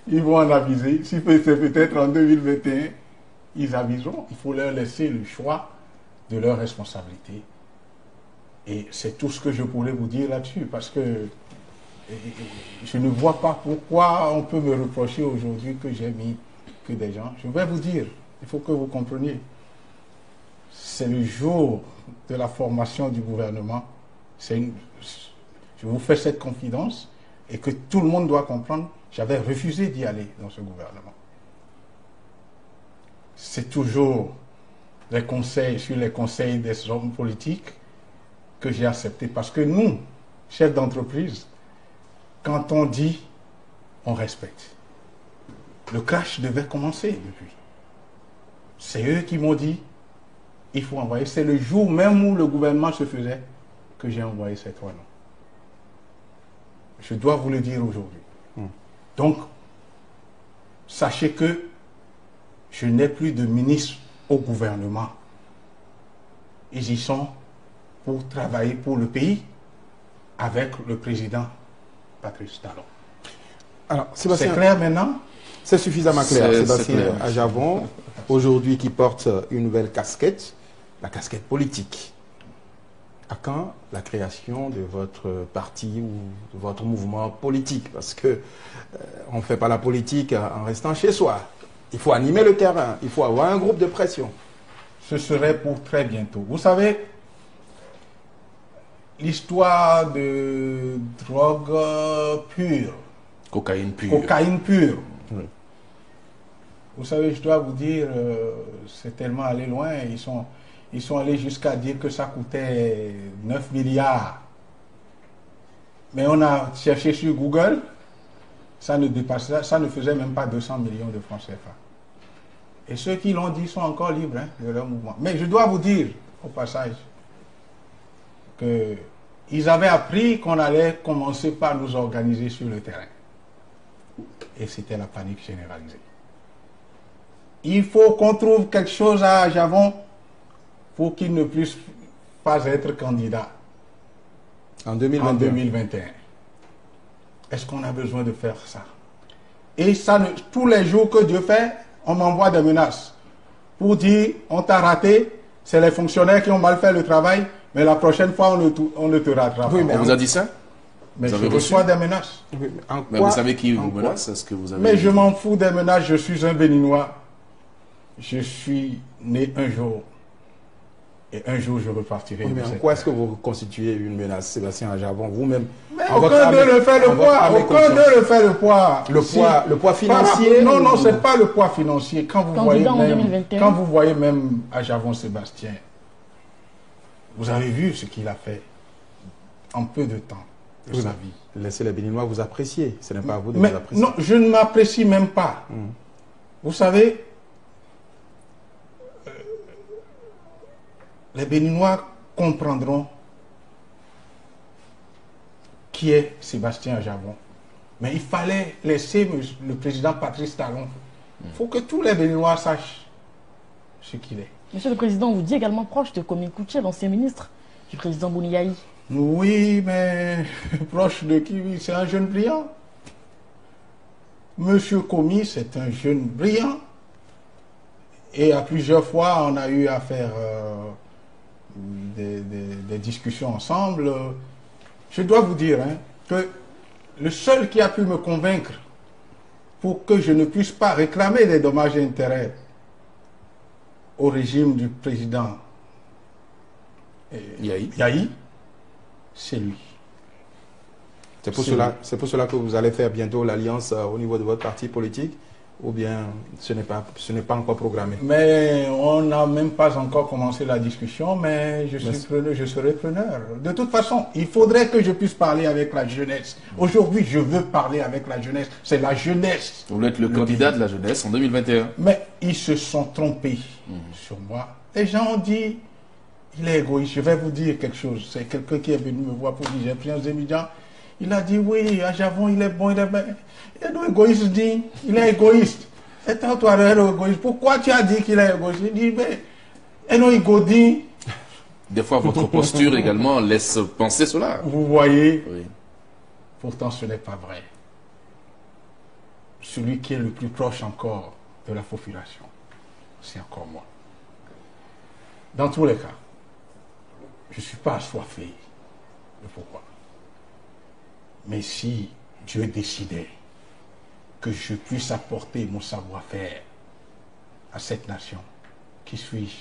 ils vont en aviser. Si c'est peut-être en 2021, ils aviseront. Il faut leur laisser le choix de leurs responsabilités. Et c'est tout ce que je pourrais vous dire là-dessus, parce que je ne vois pas pourquoi on peut me reprocher aujourd'hui que j'ai mis que des gens. Je vais vous dire, il faut que vous compreniez. C'est le jour de la formation du gouvernement. Je vous fais cette confidence et que tout le monde doit comprendre. J'avais refusé d'y aller dans ce gouvernement. C'est toujours les conseils sur les conseils des hommes politiques que j'ai accepté. Parce que nous, chefs d'entreprise, quand on dit, on respecte. Le crash devait commencer depuis. C'est eux qui m'ont dit, il faut envoyer. C'est le jour même où le gouvernement se faisait que j'ai envoyé ces 3 noms. Je dois vous le dire aujourd'hui. Donc, sachez que je n'ai plus de ministre au gouvernement. Ils y sont pour travailler pour le pays avec le président Patrice Talon. Alors, Sébastien, c'est clair maintenant? C'est suffisamment clair. Sébastien clair. Ajavon, aujourd'hui qui porte une nouvelle casquette, la casquette politique. À quand la création de votre parti ou de votre mouvement politique? Parce que on ne fait pas la politique en restant chez soi. Il faut animer le terrain, il faut avoir un groupe de pression. Ce serait pour très bientôt. Vous savez, l'histoire de drogue pure, Cocaïne pure. cocaïne pure. Oui. Vous savez, je dois vous dire, c'est tellement allé loin. Ils sont allés jusqu'à dire que ça coûtait 9 milliards. Mais on a cherché sur Google, ça ne faisait même pas 200 millions de francs CFA. Et ceux qui l'ont dit sont encore libres de leur mouvement. Mais je dois vous dire, au passage, qu'ils avaient appris qu'on allait commencer par nous organiser sur le terrain. Et c'était la panique généralisée. Il faut qu'on trouve quelque chose à Ajavon pour qu'il ne puisse pas être candidat En en 2021. 2021. Est-ce qu'on a besoin de faire ça? Et ça, tous les jours que Dieu fait, on m'envoie des menaces pour dire, on t'a raté, c'est les fonctionnaires qui ont mal fait le travail, mais la prochaine fois, on ne te rattrape pas. Oui, mais On vous a dit ça? Mais vous je avez reçu reçois des menaces. Oui, mais en Mais quoi- vous savez qui en vous quoi- menace? Est-ce que vous avez... Mais je m'en fous des menaces, je suis un Béninois. Je suis né un jour. Et un jour, je repartirai. Oui, de mais en cette quoi est-ce que terre. vous constituez une menace, Sébastien Ajavon, vous-même? Mais en votre aucun âme- d'eux ne fait en le votre poids. âme et Aucun conscience. d'eux ne fait le poids. Le Si- poids Par financier rapport- Non, non, ou- c'est pas le poids financier. Quand vous Candidat en voyez même, 2021. quand vous voyez même Ajavon Sébastien, vous avez vu ce qu'il a fait en peu de temps de Oui, sa mais vie. laissez les Béninois vous apprécier. Ce n'est pas à vous de Mais vous apprécier. non, je ne m'apprécie même pas. Vous savez, les Béninois comprendront qui est Sébastien Ajavon. Mais il fallait laisser le président Patrice Talon. Il faut que tous les Béninois sachent ce qu'il est. Monsieur le Président, on vous dit également proche de Kwame Kouché, l'ancien ministre du président Bouniaï. Oui, mais proche de qui? C'est un jeune brillant. Monsieur Komi, c'est un jeune brillant. Et à plusieurs fois, on a eu à faire des discussions ensemble. Je dois vous dire que le seul qui a pu me convaincre pour que je ne puisse pas réclamer des dommages et intérêts au régime du président Yahi, c'est lui. C'est pour cela que vous allez faire bientôt l'alliance au niveau de votre parti politique, ou bien ce n'est pas encore programmé? Mais on n'a même pas encore commencé la discussion, mais je serai preneur. De toute façon, il faudrait que je puisse parler avec la jeunesse. Aujourd'hui, je veux parler avec la jeunesse. C'est la jeunesse. Vous voulez être le candidat de la jeunesse en 2021. Mais ils se sont trompés sur moi. Les gens ont dit, il est égoïste. Je vais vous dire quelque chose. C'est quelqu'un qui est venu me voir pour dire, j'ai pris un étudiant. Il a dit, oui, à Javon, il est bon, il est bien. Il est égoïste, dit, il est égoïste. Et toi, tu es égoïste. Pourquoi tu as dit qu'il est égoïste? Il dit, mais, et non, il dit. Des fois, votre posture également laisse penser cela. Vous voyez, oui. Pourtant, ce n'est pas vrai. Celui qui est le plus proche encore de la population, c'est encore moi. Dans tous les cas, je ne suis pas assoiffé de pourquoi. Mais si Dieu décidait que je puisse apporter mon savoir-faire à cette nation, qui suis-je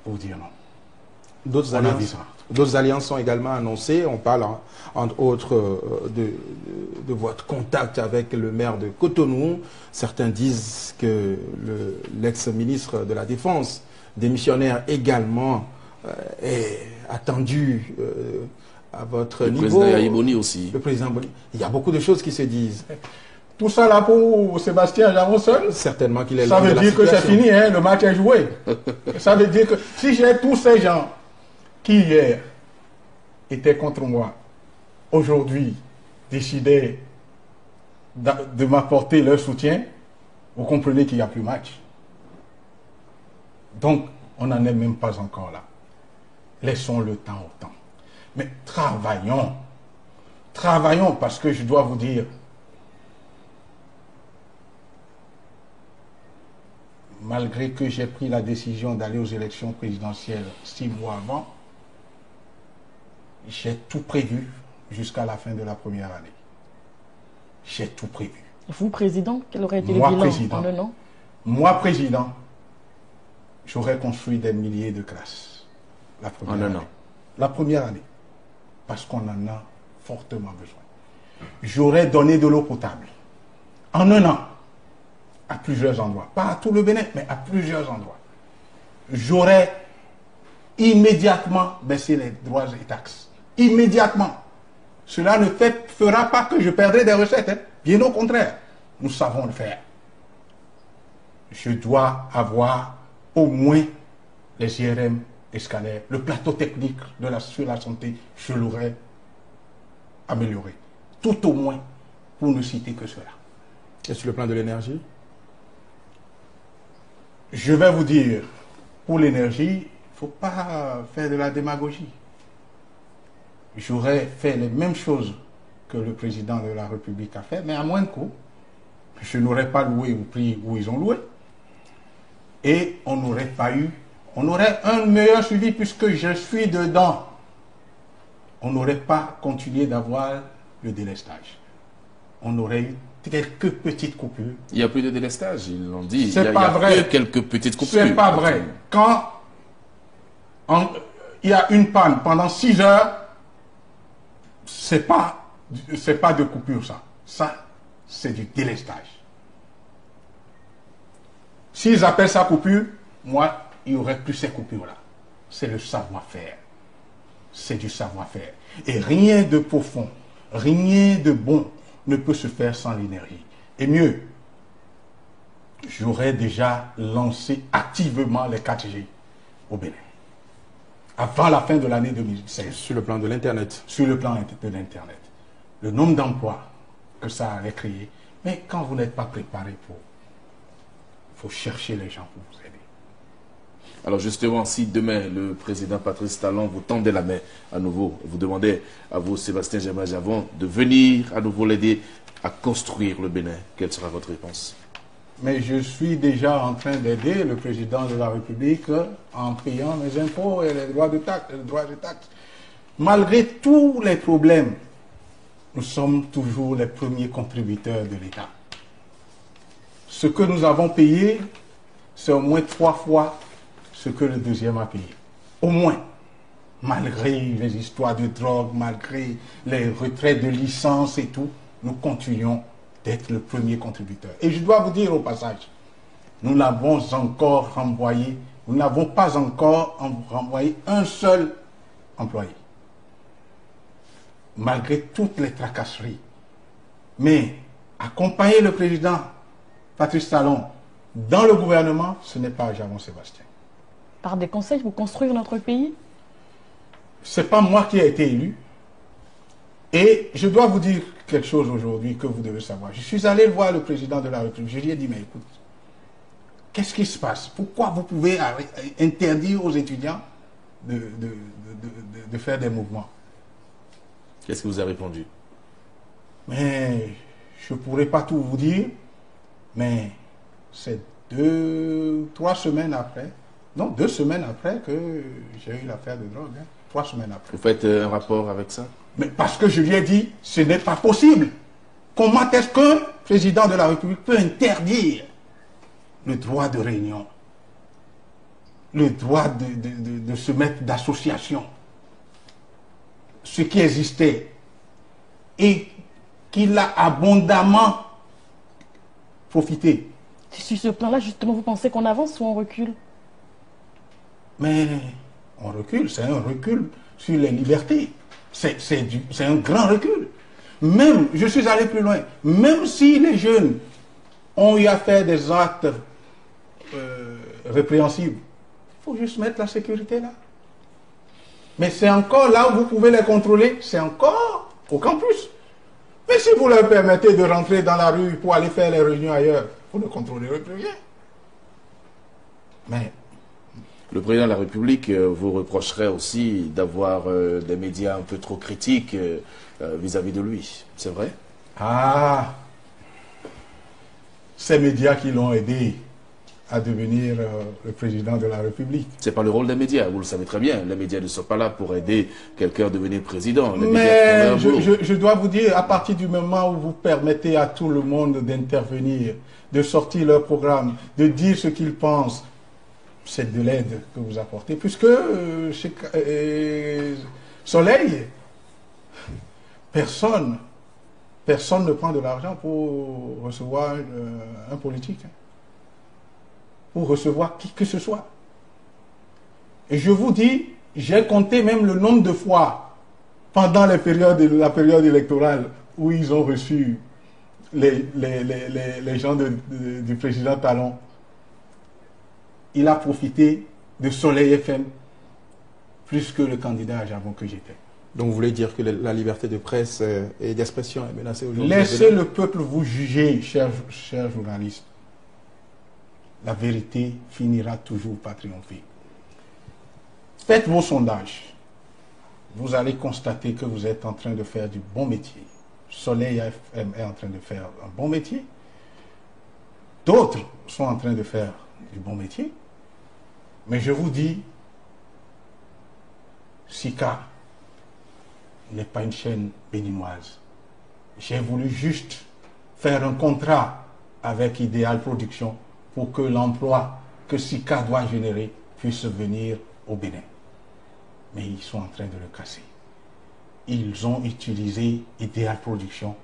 pour dire non? D'autres alliances sont également annoncées. On parle entre autres de votre contact avec le maire de Cotonou. Certains disent que l'ex-ministre de la Défense, démissionnaire également, est attendu à votre niveau. Le président Yahi aussi. Le président Boni. Il y a beaucoup de choses qui se disent. Tout ça là pour Sébastien Javon seul? Certainement qu'il est ça veut dire que c'est fini, le match est joué. Ça veut dire que si j'ai tous ces gens qui hier étaient contre moi, aujourd'hui décidaient de m'apporter leur soutien, vous comprenez qu'il n'y a plus match. Donc, on n'en est même pas encore là. Laissons le temps au temps. Mais travaillons. Travaillons parce que je dois vous dire, malgré que j'ai pris la décision d'aller aux élections présidentielles 6 mois avant, j'ai tout prévu jusqu'à la fin de la première année. J'ai tout prévu. Vous, président, quel aurait été le bilan en un an? Moi, président, j'aurais construit des milliers de classes. La première année. Parce qu'on en a fortement besoin. J'aurais donné de l'eau potable. En un an. À plusieurs endroits. Pas à tout le Bénin, mais à plusieurs endroits. J'aurais immédiatement baissé les droits et taxes. Immédiatement. Cela ne fera pas que je perdrai des recettes. Bien au contraire. Nous savons le faire. Je dois avoir au moins les IRM escalaires, le plateau technique sur la santé, je l'aurais amélioré. Tout au moins, pour ne citer que cela. Et sur le plan de l'énergie? Je vais vous dire, pour l'énergie, il ne faut pas faire de la démagogie. J'aurais fait les mêmes choses que le président de la République a fait, mais à moins de coût. Je n'aurais pas loué au prix où ils ont loué. Et on n'aurait un meilleur suivi puisque je suis dedans. On n'aurait pas continué d'avoir le délestage. On aurait eu quelques petites coupures. Il n'y a plus de délestage, ils l'ont dit. C'est pas vrai. Que quelques petites coupures. C'est pas vrai. Quand il y a une panne pendant 6 heures, c'est pas de coupure ça. Ça, c'est du délestage. S'ils appellent ça coupure, moi, il n'y aurait plus ces coupures-là. C'est le savoir-faire. C'est du savoir-faire. Et rien de profond, rien de bon ne peut se faire sans l'énergie. Et mieux, j'aurais déjà lancé activement les 4G au Bénin. Avant la fin de l'année 2016. Sur le plan de l'Internet. Sur le plan de l'Internet. Le nombre d'emplois que ça allait créer. Mais quand vous n'êtes pas préparé pour, il faut chercher les gens pour vous aider. Alors justement, si demain le président Patrice Talon vous tendait la main à nouveau, vous demandez à vous, Sébastien Germain Javon, de venir à nouveau l'aider à construire le Bénin, quelle sera votre réponse? Mais je suis déjà en train d'aider le président de la République en payant mes impôts et les droits de taxe. Malgré tous les problèmes, nous sommes toujours les premiers contributeurs de l'État. Ce que nous avons payé, c'est au moins 3 fois ce que le deuxième a payé. Au moins. Malgré les histoires de drogue, malgré les retraits de licence et tout, nous continuons d'être le premier contributeur. Et je dois vous dire au passage, nous n'avons encore renvoyé, nous n'avons pas encore renvoyé un seul employé. Malgré toutes les tracasseries. Mais accompagner le président Patrice Talon dans le gouvernement, ce n'est pas Javon Sébastien. Par des conseils pour construire notre pays? Ce n'est pas moi qui ai été élu. Et je dois vous dire quelque chose aujourd'hui que vous devez savoir. Je suis allé voir le président de la République. Je lui ai dit, mais écoute, qu'est-ce qui se passe? Pourquoi vous pouvez interdire aux étudiants de faire des mouvements? Qu'est-ce que vous avez répondu? Mais je ne pourrais pas tout vous dire, mais c'est 2 semaines après, non, 2 semaines après que j'ai eu l'affaire de drogue, 3 semaines après. Vous faites un rapport avec ça? Mais parce que je lui ai dit, ce n'est pas possible. Comment est-ce qu'un président de la République peut interdire le droit de réunion, le droit de se mettre d'association, ce qui existait, et qu'il a abondamment profité. Sur ce plan-là, justement, vous pensez qu'on avance ou on recule? Mais on recule, c'est un recul sur les libertés. C'est un grand recul. Même, je suis allé plus loin, même si les jeunes ont eu à faire des actes répréhensibles, il faut juste mettre la sécurité là. Mais c'est encore là où vous pouvez les contrôler, c'est encore au campus. Mais si vous leur permettez de rentrer dans la rue pour aller faire les réunions ailleurs, vous ne contrôlerez plus rien. Mais le président de la République vous reprocherait aussi d'avoir des médias un peu trop critiques vis-à-vis de lui. C'est vrai? Ah, ces médias qui l'ont aidé à devenir le président de la République. Ce n'est pas le rôle des médias, vous le savez très bien. Les médias ne sont pas là pour aider quelqu'un à devenir président. Les Mais je dois vous dire, à partir du moment où vous permettez à tout le monde d'intervenir, de sortir leur programme, de dire ce qu'ils pensent, c'est de l'aide que vous apportez. Puisque chez Soleil, personne ne prend de l'argent pour recevoir un politique. Pour recevoir qui que ce soit. Et je vous dis, j'ai compté même le nombre de fois pendant la période électorale où ils ont reçu les gens du président Talon. Il a profité de Soleil FM plus que le candidat à Javon que j'étais. Donc vous voulez dire que la liberté de presse et d'expression est menacée aujourd'hui? Laissez le peuple vous juger, chers journalistes. La vérité finira toujours par triompher. Faites vos sondages. Vous allez constater que vous êtes en train de faire du bon métier. Soleil FM est en train de faire un bon métier. D'autres sont en train de faire du bon métier. Mais je vous dis, Sika n'est pas une chaîne béninoise. J'ai voulu juste faire un contrat avec Idéal Production pour que l'emploi que Sika doit générer puisse venir au Bénin. Mais ils sont en train de le casser. Ils ont utilisé Idéal Production,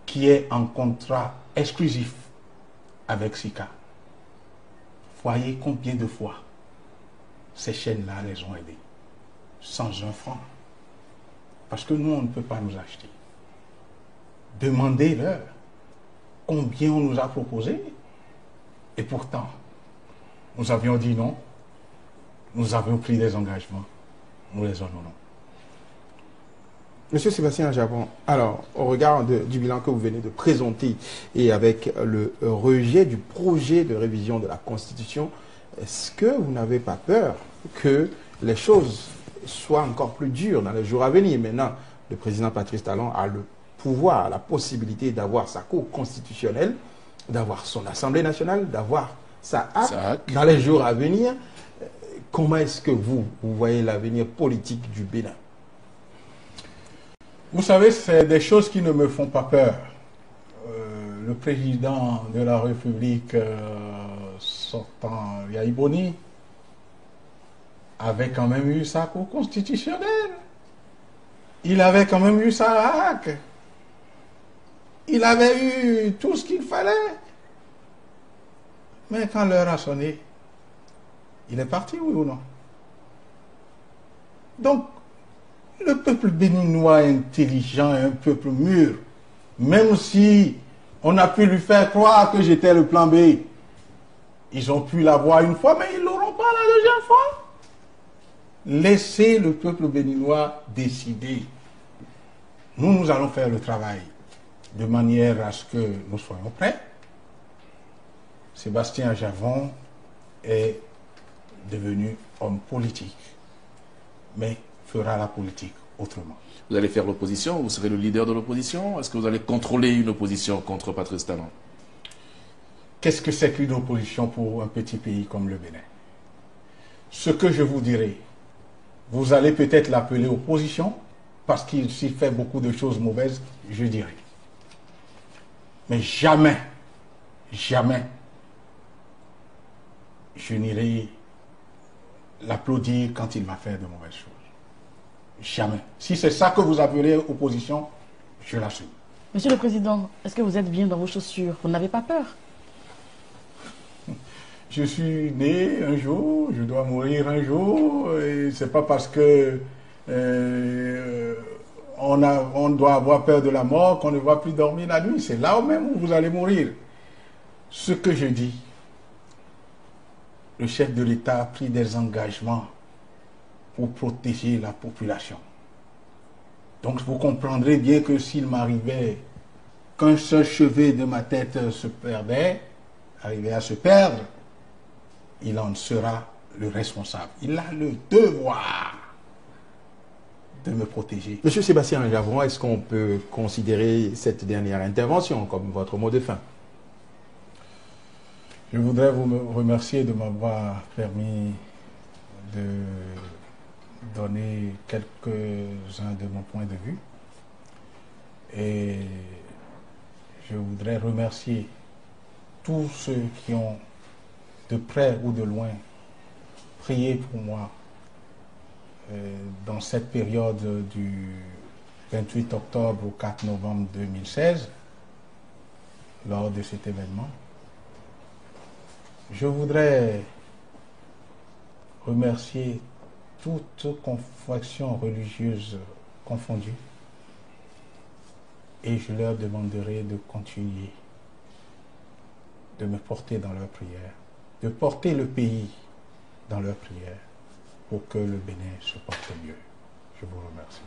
qui est en contrat exclusif avec Sika. Voyez combien de fois ces chaînes-là les ont aidés. Sans un franc. Parce que nous, on ne peut pas nous acheter. Demandez-leur combien on nous a proposé. Et pourtant, nous avions dit non, nous avions pris des engagements, nous les honorons. Monsieur Sébastien Javon, alors, au regard du bilan que vous venez de présenter et avec le rejet du projet de révision de la Constitution, est-ce que vous n'avez pas peur que les choses soient encore plus dures dans les jours à venir? Maintenant, le président Patrice Talon a le pouvoir, la possibilité d'avoir sa cour constitutionnelle, d'avoir son Assemblée nationale, d'avoir sa HAC dans les jours à venir. Comment est-ce que vous voyez l'avenir politique du Bénin? Vous savez, c'est des choses qui ne me font pas peur. Le président de la République sortant, Yahi Boni, avait quand même eu sa cour constitutionnelle. Il avait quand même eu sa HAC. Il avait eu tout ce qu'il fallait. Mais quand l'heure a sonné, il est parti, oui ou non? Donc, le peuple béninois intelligent est un peuple mûr. Même si on a pu lui faire croire que j'étais le plan B, ils ont pu l'avoir une fois, mais ils ne l'auront pas la deuxième fois. Laissez le peuple béninois décider. Nous allons faire le travail de manière à ce que nous soyons prêts. Sébastien Ajavon est devenu homme politique, mais fera la politique autrement. Vous allez faire l'opposition? Vous serez le leader de l'opposition? Est-ce que vous allez contrôler une opposition contre Patrice Talon? Qu'est-ce que c'est qu'une opposition pour un petit pays comme le Bénin? Ce que je vous dirai, vous allez peut-être l'appeler opposition, parce qu'il s'y fait beaucoup de choses mauvaises, je dirais. Mais jamais, jamais, je n'irai l'applaudir quand il va faire de mauvaises choses. Jamais. Si c'est ça que vous appelez opposition, je l'assume. Monsieur le Président, est-ce que vous êtes bien dans vos chaussures? Vous n'avez pas peur? Je suis né un jour, je dois mourir un jour, et c'est pas parce que on doit avoir peur de la mort qu'on ne va plus dormir la nuit. C'est là même où vous allez mourir. Ce que je dis, le chef de l'État a pris des engagements pour protéger la population. Donc vous comprendrez bien que s'il m'arrivait qu'un seul cheveu de ma tête se perdait, arrivait à se perdre, il en sera le responsable. Il a le devoir de me protéger. Monsieur Sébastien Ajavon, est-ce qu'on peut considérer cette dernière intervention comme votre mot de fin? Je voudrais vous remercier de m'avoir permis de donner quelques-uns de mon point de vue. Et je voudrais remercier tous ceux qui ont, de près ou de loin, prié pour moi dans cette période du 28 octobre au 4 novembre 2016, lors de cet événement. Je voudrais remercier toutes confessions religieuses confondues et je leur demanderai de continuer de me porter dans leurs prières, de porter le pays dans leurs prières pour que le Bénin se porte mieux. Je vous remercie.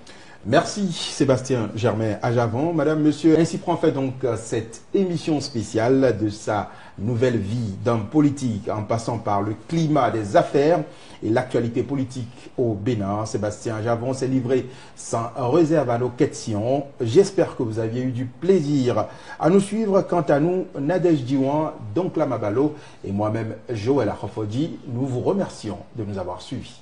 Merci Sébastien Germain Ajavon. Madame, monsieur, ainsi prend fait donc cette émission spéciale de sa nouvelle vie d'homme politique en passant par le climat des affaires et l'actualité politique au Bénin. Sébastien Ajavon s'est livré sans réserve à nos questions. J'espère que vous aviez eu du plaisir à nous suivre. Quant à nous, Nadège Diwan, Donkla Mabalo et moi-même Joël Akhofodi, nous vous remercions de nous avoir suivis.